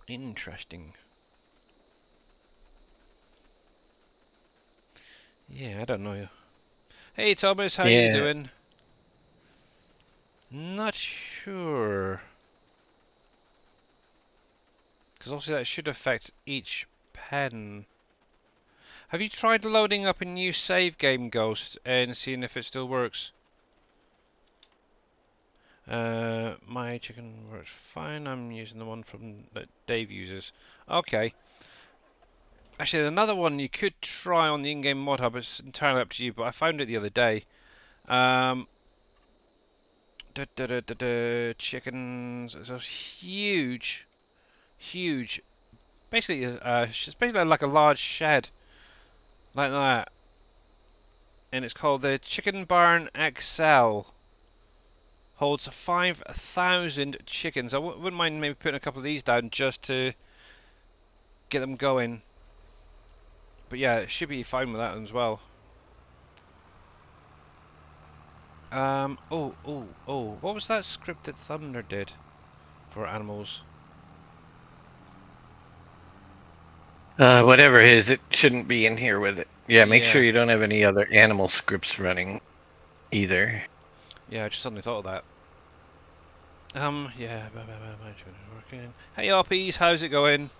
A: Interesting. Yeah, I don't know. Hey Thomas, how you
B: Yeah.
A: doing? Not sure. Because obviously that should affect each pen. Have you tried loading up a new save game, Ghost, and seeing if it still works? My chicken works fine. I'm using the one from that Dave uses. Okay. Actually, another one you could try on the in-game mod hub. It's entirely up to you, but I found it the other day. Um, chickens. It's a huge, huge. Basically, it's basically like a large shed, like that, and it's called the Chicken Barn XL. Holds 5,000 chickens. I wouldn't mind maybe putting a couple of these down just to get them going. But yeah, it should be fine with that as well. Oh. What was that script that Thunder did for animals?
B: Whatever it is, it shouldn't be in here with it. Yeah, make sure
A: Yeah,
B: you don't have any other animal scripts running either.
A: yeah. I just suddenly thought of that. Yeah. My children are working. Hey, RPs, how's it going?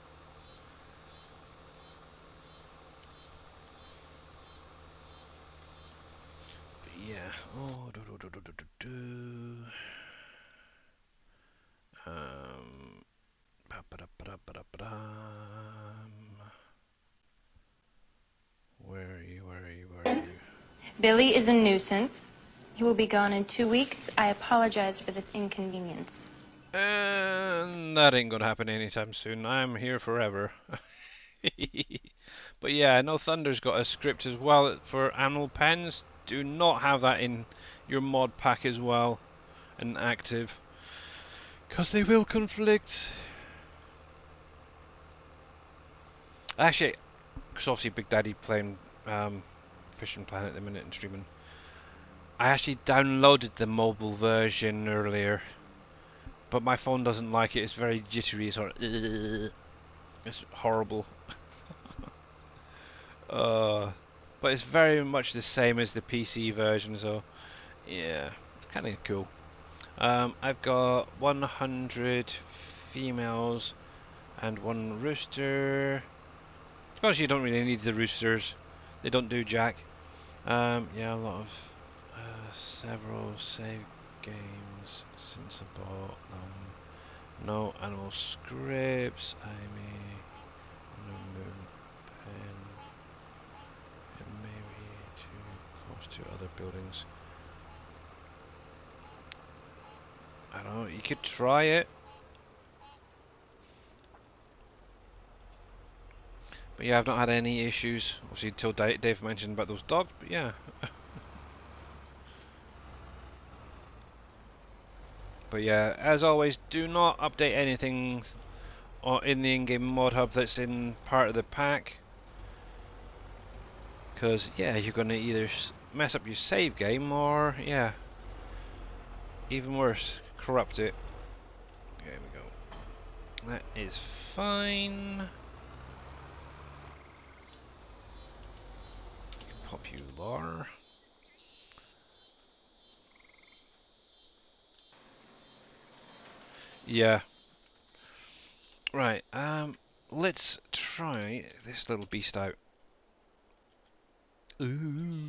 A: But yeah. Oh, do. Um. Where are you? Where are you? Where are you?
C: Billy is a nuisance. He will be gone in 2 weeks. I apologize for this inconvenience.
A: And that ain't gonna happen anytime soon. I'm here forever. But yeah, I know Thunder's got a script as well for animal pens. Do not have that in your mod pack as well and active, because they will conflict. Actually, because obviously Big Daddy playing Fishing Planet at the minute and streaming. I actually downloaded the mobile version earlier, but my phone doesn't like it. It's very jittery, sort of. It's horrible. Uh, but it's very much the same as the PC version, so yeah, kind of cool. I've got 100 females and one rooster. Suppose you don't really need the roosters; they don't do jack. Yeah, a lot of several save games since I bought them. No animal scripts. I may remove pen. It may be too close to other buildings. I don't know. You could try it. But yeah, I've not had any issues. Obviously, until Dave mentioned about those dogs. But yeah. But yeah, as always, do not update anything in the in-game mod hub that's in part of the pack, because yeah, you're going to either mess up your save game or yeah, even worse, corrupt it. There we go. That is fine. Popular. Yeah. Right. Let's try this little beast out. Ooh.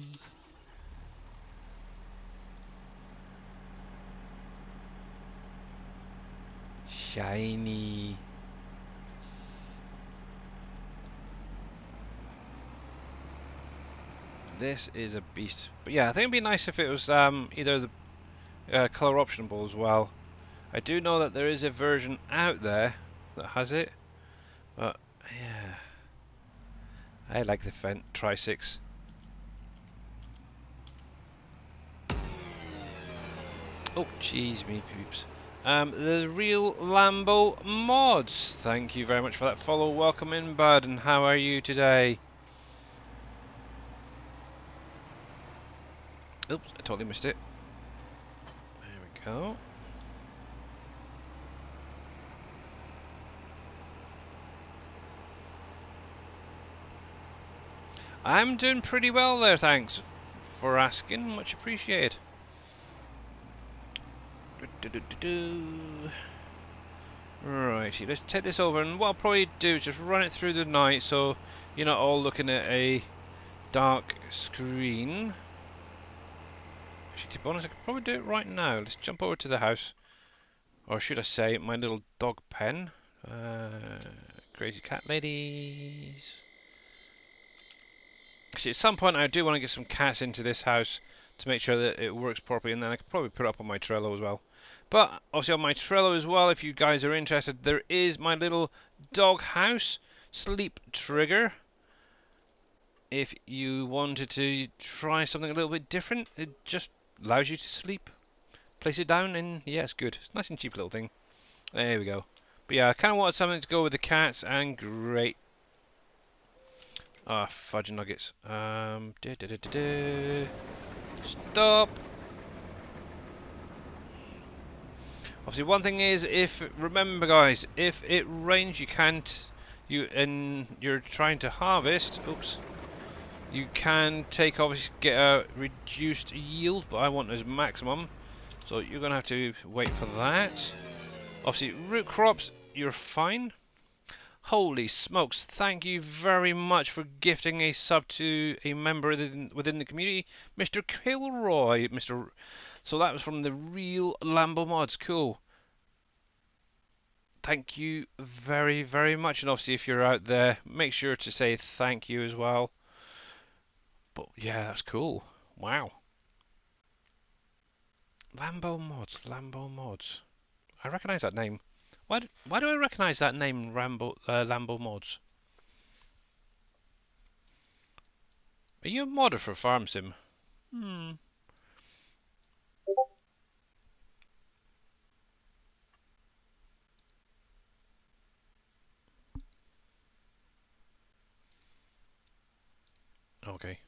A: Shiny. This is a beast. But yeah, I think it'd be nice if it was either the color optionable as well. I do know that there is a version out there that has it, but yeah, I like the Fent Tri-6. Oh, jeez, me poops. The Real Lambo Mods. Thank you very much for that follow. Welcome in, bud. And how are you today? Oops, I totally missed it. There we go. I'm doing pretty well there, thanks for asking. Much appreciated. Righty, let's take this over, and what I'll probably do is just run it through the night so you're not all looking at a dark screen. Actually, to be honest, I could probably do it right now. Let's jump over to the house, or should I say, my little dog pen. Crazy cat ladies. Actually, at some point I do want to get some cats into this house to make sure that it works properly, and then I could probably put it up on my Trello as well. But obviously on my Trello as well, if you guys are interested, there is my little dog house sleep trigger. If you wanted to try something a little bit different, it just allows you to sleep. Place it down and yeah, it's good. It's a nice and cheap little thing. There we go. But yeah, I kind of wanted something to go with the cats, and great. Ah, fudge nuggets. Stop. Obviously, one thing is, remember, guys, if it rains, you can't. You're trying to harvest. Oops. You can obviously get a reduced yield, but I want as maximum. So you're gonna have to wait for that. Obviously, root crops, you're fine. Holy smokes, thank you very much for gifting a sub to a member within the community, Mr. Kilroy. So that was from the Real Lambo Mods. Cool. Thank you very, very much. And obviously, if you're out there, make sure to say thank you as well. But yeah, that's cool. Wow. Lambo Mods, Lambo Mods. I recognise that name. Why do I recognise that name, Lambo Mods? Are you a modder for Farm Sim? Hmm. Okay.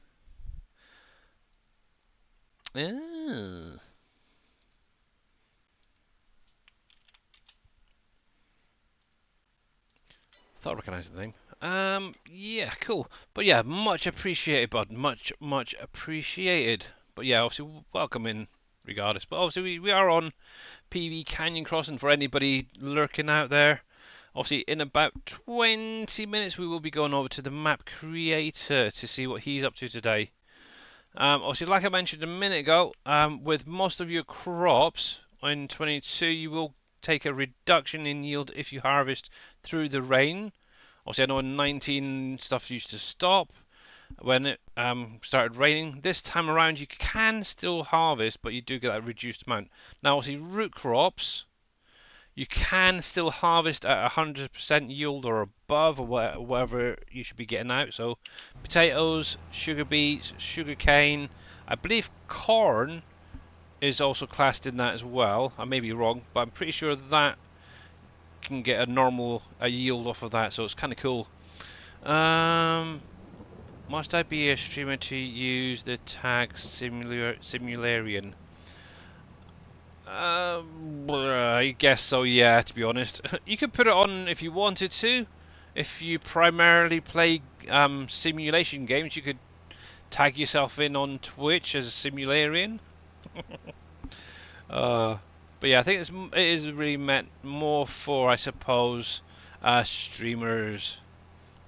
A: Ah. Thought I recognised the name. Yeah, cool. But yeah, much appreciated, bud. Much, much appreciated. But yeah, obviously, welcome in regardless. But obviously, we are on PV Canyon Crossing for anybody lurking out there. Obviously, in about 20 minutes, we will be going over to the map creator to see what he's up to today. Obviously, like I mentioned a minute ago, with most of your crops in 22, you will take a reduction in yield if you harvest through the rain. Obviously, I know in 19 stuff used to stop when it started raining. This time around, you can still harvest, but you do get that reduced amount. Now, obviously, root crops, you can still harvest at 100% yield or above, or whatever you should be getting out. So, potatoes, sugar beets, sugar cane, I believe corn is also classed in that as well. I may be wrong, but I'm pretty sure that can get a yield off of that, so it's kind of cool. Must I be a streamer to use the tag simularian? I guess so, yeah, to be honest. You could put it on if you wanted to. If you primarily play simulation games, you could tag yourself in on Twitch as a simularian. uh, but yeah, I think it is really meant more for, I suppose, streamers.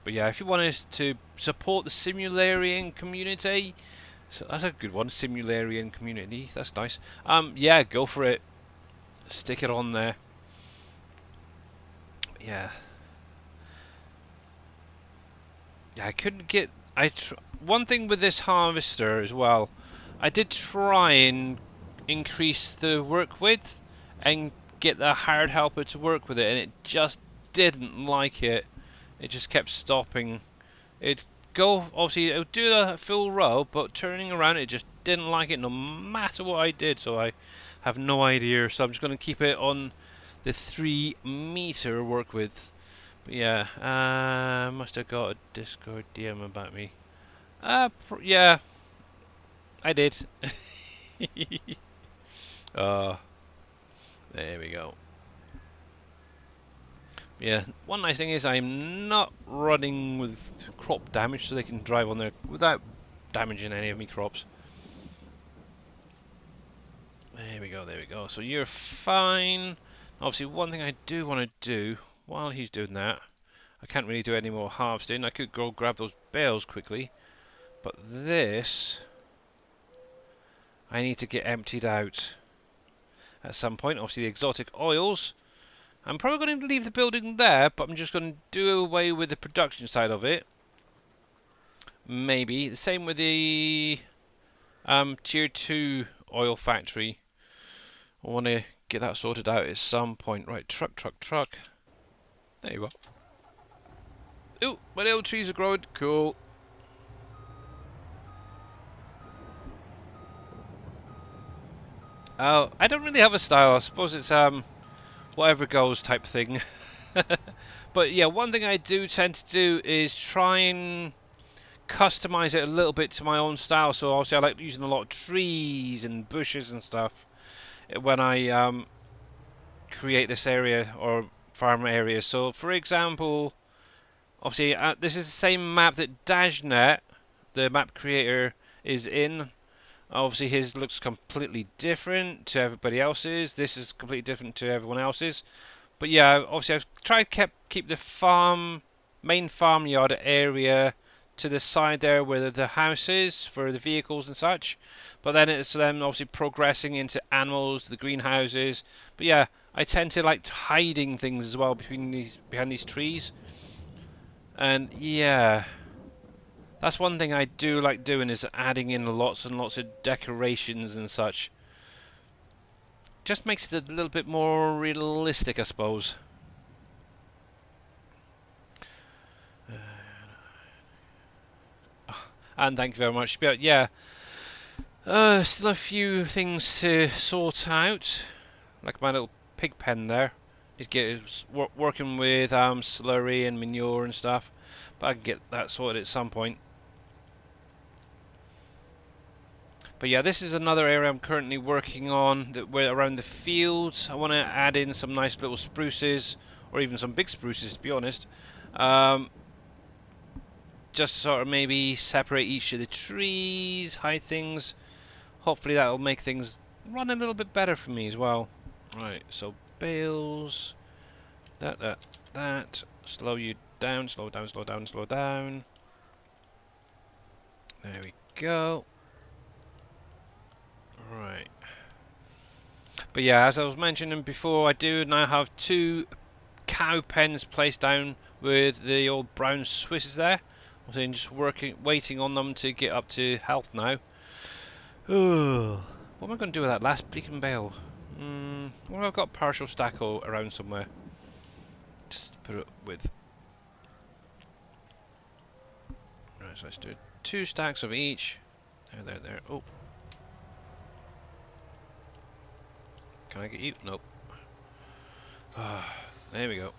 A: But yeah, if you wanted to support the simularian community, so that's a good one, simularian community. That's nice. Yeah, go for it. Stick it on there. Yeah. Yeah, I couldn't get. One thing with this harvester as well, I did try and increase the work width and get the hired helper to work with it, and it just didn't like it. It just kept stopping. It'd go, obviously, it would do a full row, but turning around, it just didn't like it no matter what I did, so I have no idea. So I'm just going to keep it on the 3 meter work width. But yeah, must have got a Discord DM about me. Yeah, I did. uh, there we go. Yeah, one nice thing is I'm not running with crop damage, so they can drive on there without damaging any of me crops. There we go, there we go. So you're fine. Obviously, one thing I do want to do while he's doing that, I can't really do any more harvesting. I could go grab those bales quickly, but this I need to get emptied out at some point. Obviously, the exotic oils. I'm probably going to leave the building there, but I'm just going to do away with the production side of it. Maybe. The same with the tier 2 oil factory. I want to get that sorted out at some point. Right, truck. There you go. Ooh, my little trees are growing. Cool. Oh, I don't really have a style. I suppose it's whatever goes type thing. But yeah, one thing I do tend to do is try and customize it a little bit to my own style. So obviously I like using a lot of trees and bushes and stuff when I create this area or farm area. So for example, obviously this is the same map that Dashnet, the map creator, is in. Obviously his looks completely different to everybody else's. This is completely different to everyone else's. But yeah, obviously I've tried to keep the main farmyard area to the side there where the house is for the vehicles and such. But then it's them obviously progressing into animals, the greenhouses. But yeah, I tend to like hiding things as well behind these trees. And yeah, that's one thing I do like doing, is adding in lots and lots of decorations and such. Just makes it a little bit more realistic, I suppose. And thank you very much. But yeah, still a few things to sort out, like my little pig pen there. Need to get working with slurry and manure and stuff, but I can get that sorted at some point. But yeah, this is another area I'm currently working on, that we're around the fields. I want to add in some nice little spruces, or even some big spruces, to be honest. Just sort of maybe separate each of the trees, hide things. Hopefully that'll make things run a little bit better for me as well. Right, so bales, that, slow you down, slow down. There we go. Right. But yeah, as I was mentioning before, I do now have 2 cow pens placed down with the old brown Swisses there. I'm just waiting on them to get up to health now. What am I going to do with that last bleaking bale? Well, I've got partial stack around somewhere. Just put it with. Right, so let's do 2 stacks of each. There. Oh. Can I get you? Nope. There we go.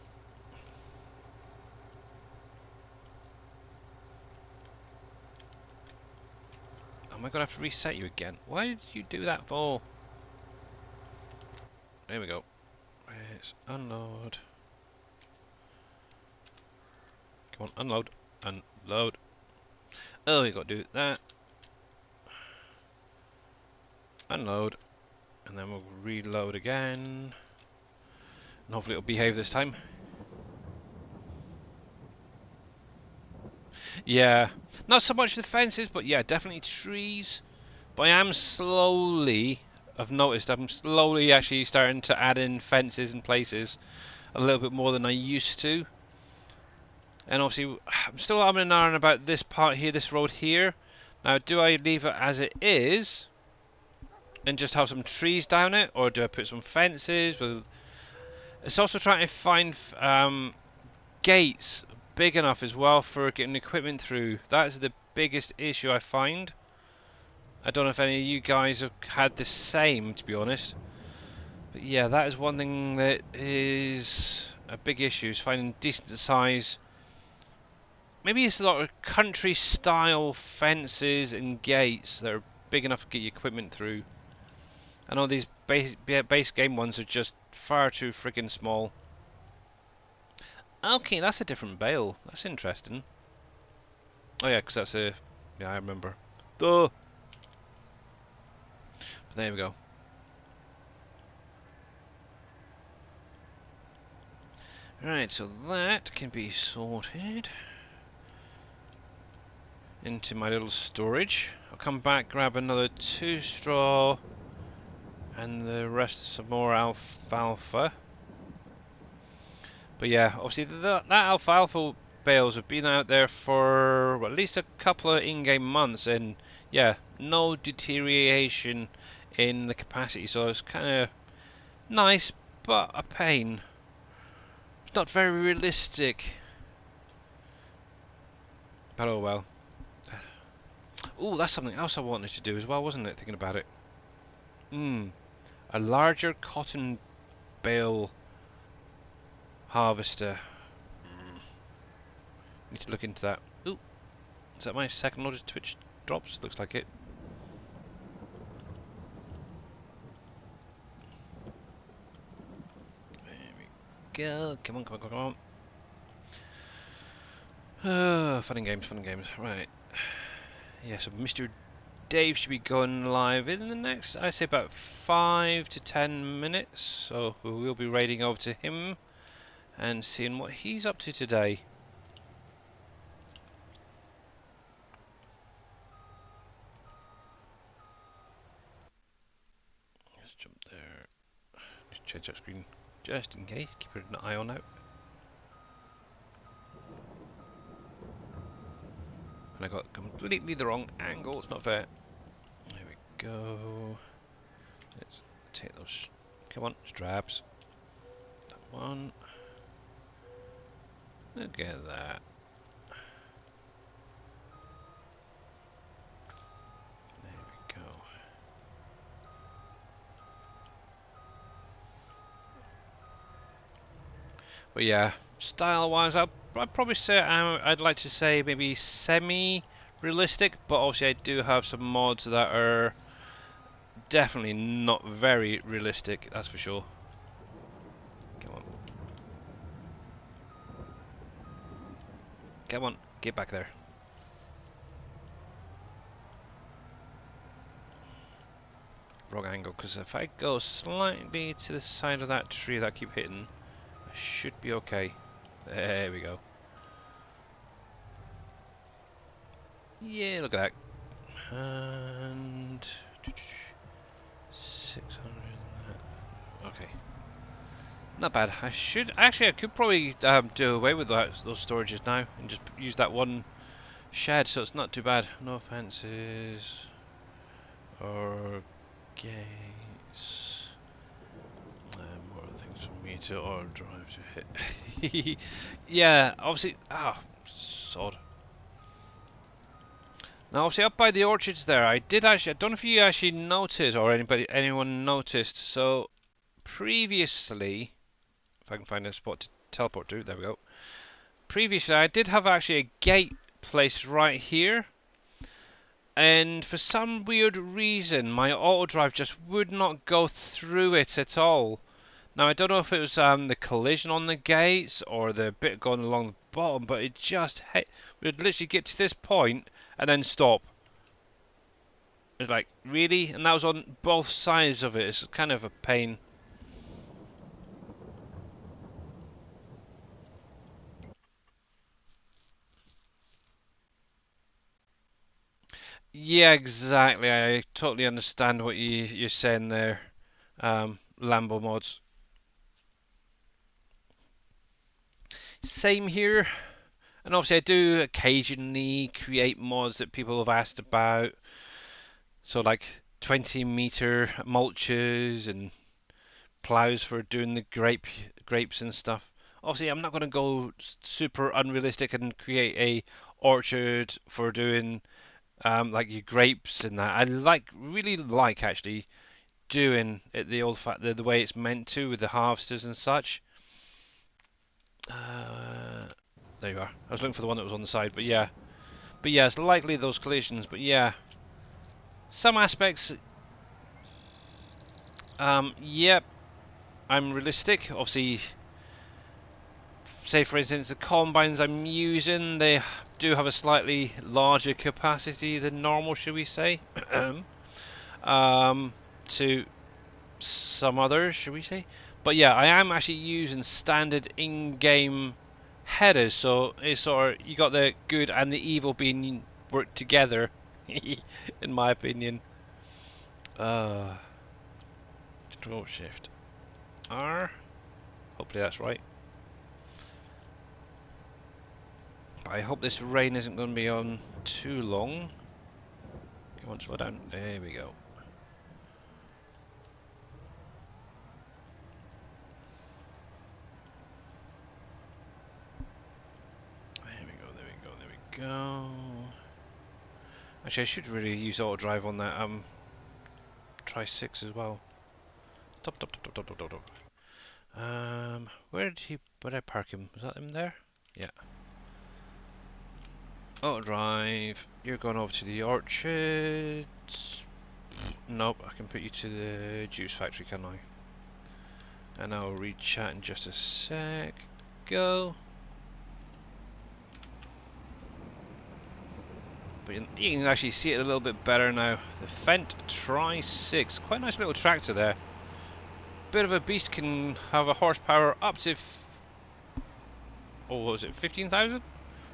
A: Am I gonna have to reset you again? Why did you do that for? There we go. Let's unload. Come on, unload. Unload. Oh, we got to do that. Unload. And then we'll reload again. And hopefully it'll behave this time. Yeah. Not so much the fences, but yeah, definitely trees. But I am slowly, I've noticed, I'm slowly actually starting to add in fences and places a little bit more than I used to. And obviously, I'm still umming and ahhing about this part here, this road here. Now, do I leave it as it is and just have some trees down it, or do I put some fences? With... It's also trying to find gates big enough as well for getting equipment through. That's the biggest issue I find. I don't know if any of you guys have had the same, to be honest. But yeah, that is one thing that is a big issue, is finding decent size. Maybe it's a lot of country style fences and gates that are big enough to get your equipment through. I know these base game ones are just far too freaking small. Okay, that's a different bale. That's interesting. Oh yeah, because that's a... Yeah, I remember. Duh! But there we go. Right, so that can be sorted into my little storage. I'll come back, grab another 2 straw and the rest some more alfalfa. But yeah, obviously that alfalfa bales have been out there for well, at least a couple of in-game months, and yeah, no deterioration in the capacity, so it's kind of nice, but a pain. It's not very realistic. But oh well. Oh, that's something else I wanted to do as well, wasn't it? Thinking about it. A larger cotton bale harvester. Need to look into that. Ooh, is that my second loaded Twitch drops? Looks like it. There we go. Come on, come on, come on, come on. Fun and games, fun and games. Right. Yeah, so Mr. Dave should be going live in the next, I say, about 5 to 10 minutes. So we will be raiding over to him and seeing what he's up to today. Let's jump there. Just change that screen just in case. Keep an eye on out. And I got completely the wrong angle. It's not fair. There we go. Let's take those. Come on, straps. That one. Look at that. There we go. But yeah, style-wise, I'd probably say I'd like to say maybe semi-realistic, but obviously I do have some mods that are definitely not very realistic. That's for sure. Come on. Come on, get back there. Wrong angle, because if I go slightly to the side of that tree that I keep hitting, I should be okay. There we go. Yeah, look at that. And 600. Okay. Not bad. I could probably do away with those storages now and just use that one shed, so it's not too bad. No fences or gates. More things for me to auto drive to hit. Yeah, obviously. Ah, sod. Now, obviously, up by the orchards there, I don't know if you actually noticed or anyone noticed. So, previously, if I can find a spot to teleport to, there we go. Previously, I did have actually a gate placed right here, and for some weird reason, my auto drive just would not go through it at all. Now, I don't know if it was the collision on the gates or the bit going along the bottom, but it just would literally get to this point and then stop. It's like, really? And that was on both sides of it. It's kind of a pain. Yeah, exactly. I totally understand what you're saying there, Lambo mods. Same here. And obviously I do occasionally create mods that people have asked about. So like 20-meter mulches and plows for doing the grapes and stuff. Obviously I'm not going to go super unrealistic and create a orchard for doing like your grapes and that. I really like actually doing it the way it's meant to with the harvesters and such. There you are. I was looking for the one that was on the side, but yeah. But yeah, it's likely those collisions, but yeah. Some aspects, yep, I'm realistic. Obviously, say for instance, the combines I'm using, they do have a slightly larger capacity than normal, should we say? To some others, should we say? But yeah, I am actually using standard in-game headers, so it's sort of, you got the good and the evil being worked together, in my opinion. Control Shift R. Hopefully that's right. I hope this rain isn't going to be on too long. Come on, slow down. There we go. There we go. Actually, I should really use auto drive on that try 6 as well. Top. Where did I park him? Was that him there? Yeah. Auto drive. You're going over to the orchards. Nope, I can put you to the juice factory, can I? And I'll read chat in just a sec. Go. But you can actually see it a little bit better now. The Fent Tri 6. Quite a nice little tractor there. Bit of a beast, can have a horsepower up to... what was it? 15,000?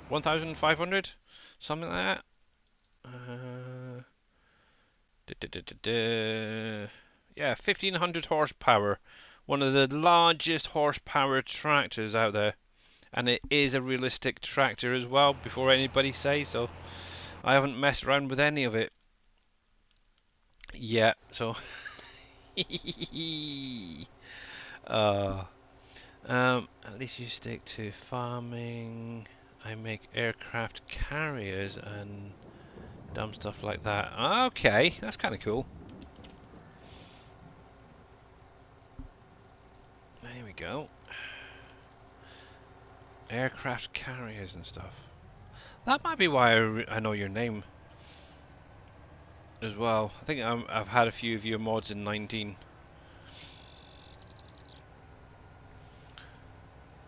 A: 1,500? Something like that. Yeah, 1,500 horsepower. One of the largest horsepower tractors out there. And it is a realistic tractor as well, before anybody says so. I haven't messed around with any of it yet, so... At least you stick to farming. I make aircraft carriers and dumb stuff like that. Okay, that's kind of cool. There we go. Aircraft carriers and stuff. That might be why I know your name as well. I think I've had a few of your mods in 19.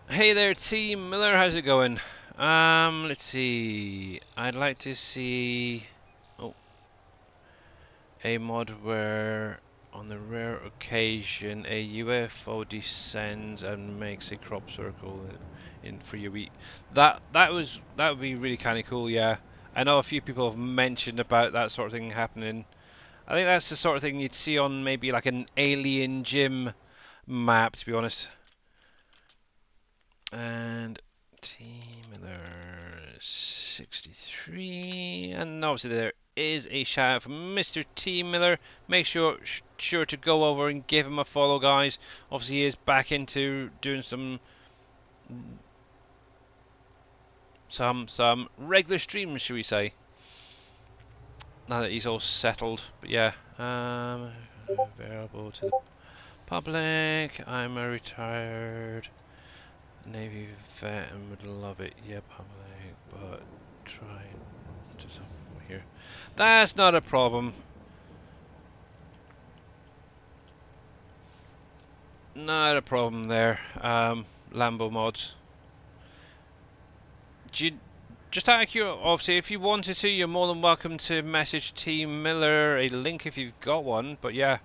A: Hey there, Team Miller. How's it going? Let's see. I'd like to see a mod where, on the rare occasion, a UFO descends and makes a crop circle in for your wheat. That would be really kind of cool. Yeah, I know a few people have mentioned about that sort of thing happening. I think that's the sort of thing you'd see on maybe like an alien gym map, to be honest. And Team Miller 63, and obviously there is a shout out from Mr. T Miller. Make sure to go over and give him a follow, guys. Obviously he is back into doing some regular streams, should we say, now that he's all settled. But yeah, available to the Public, I'm a retired Navy vet and would love it. Yeah, public, but trying to something here. That's not a problem. Not a problem there. Lambo mods. Do you, just out of curiosity, obviously, if you wanted to, you're more than welcome to message Team Miller a link if you've got one. But yeah.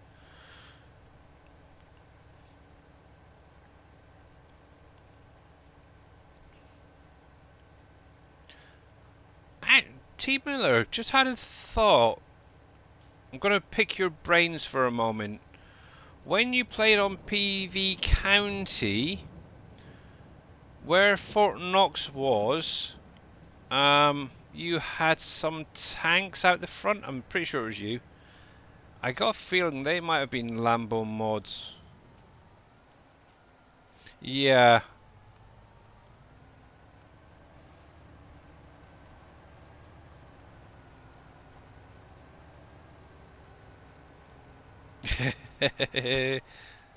A: Team Miller, just had a thought. I'm gonna pick your brains for a moment. When you played on PV County, where Fort Knox was, you had some tanks out the front. I'm pretty sure it was you. I got a feeling they might have been Lambo mods. Yeah.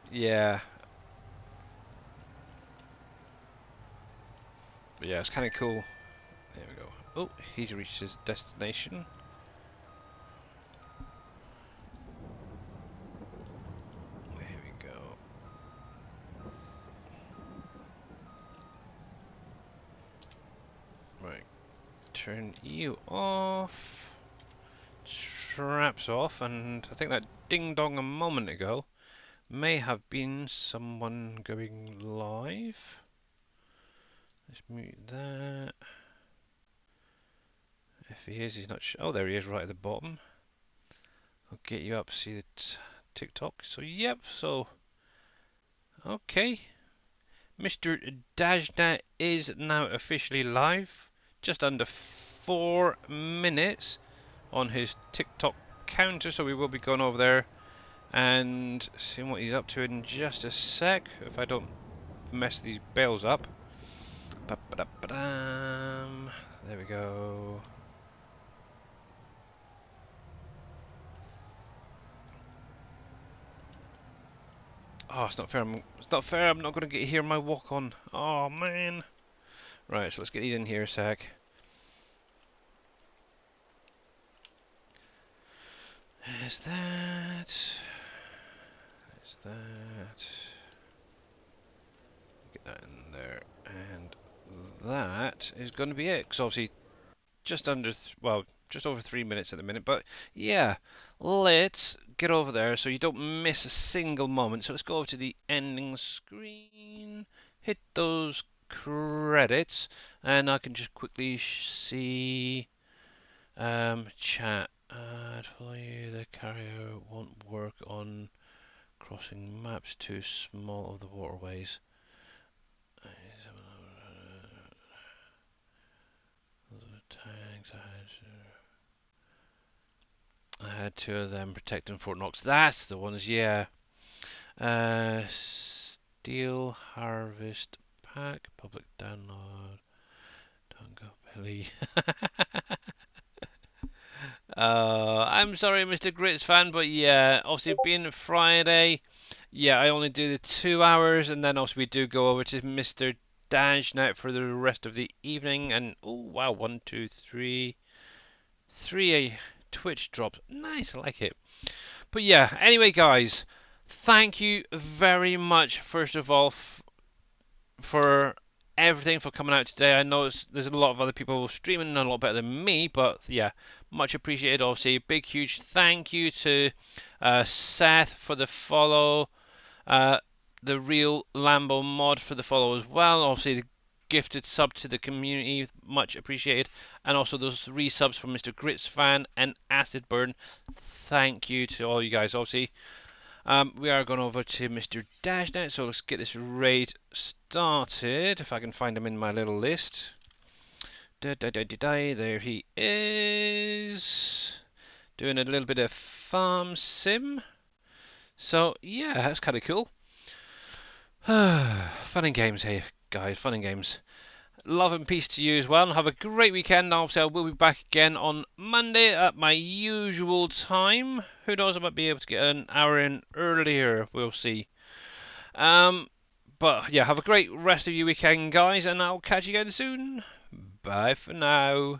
A: Yeah. But yeah, it's kind of cool. There we go. Oh, he's reached his destination. There we go. Right. Turn you off. Straps off, and I think that ding dong a moment ago may have been someone going live. Let's mute that. If he is, he's not. Oh, there he is, right at the bottom. I'll get you up. See the TikTok. So yep. So okay, Mr. Dajna is now officially live. Just under 4 minutes on his TikTok counter. So we will be going over there and seeing what he's up to in just a sec, if I don't mess these bales up. There we go. Oh, it's not fair. It's not fair. I'm not going to get here my walk on. Oh man. Right, so let's get these in here a sec. There's that. There's that. Get that in there, and that is going to be it. Because obviously, just under, well, just over 3 minutes at the minute. But yeah, let's get over there so you don't miss a single moment. So let's go over to the ending screen, hit those credits, and I can just quickly see chat. Follow you, the carrier won't work on crossing maps too small of the waterways. Tanks, I had 2 of them protecting Fort Knox. That's the ones, yeah. Steel Harvest Pack, public download. Don't go Billy. I'm sorry, Mr. Grits fan, but yeah, obviously being Friday, yeah, I only do the 2 hours, and then also we do go over to Mr. Dash night for the rest of the evening. And oh wow, 1, 2, 3, 3 Twitch drops. Nice, I like it. But yeah, anyway, guys, thank you very much, first of all, for everything, for coming out today. I know there's a lot of other people streaming a lot better than me, but yeah, much appreciated. Obviously, big, huge thank you to Seth for the follow, the real Lambo mod for the follow as well. Obviously, the gifted sub to the community, much appreciated, and also those resubs from Mr. Grits fan and Acid Burn. Thank you to all you guys. Obviously, we are going over to Mr. Dash now, so let's get this raid started. If I can find him in my little list. There he is. Doing a little bit of farm sim. So yeah, that's kind of cool. Fun and games here, guys. Fun and games. Love and peace to you as well, and have a great weekend. Obviously, I will be back again on Monday at my usual time. Who knows, I might be able to get an hour in earlier. We'll see. But yeah, have a great rest of your weekend, guys, and I'll catch you again soon. Bye for now.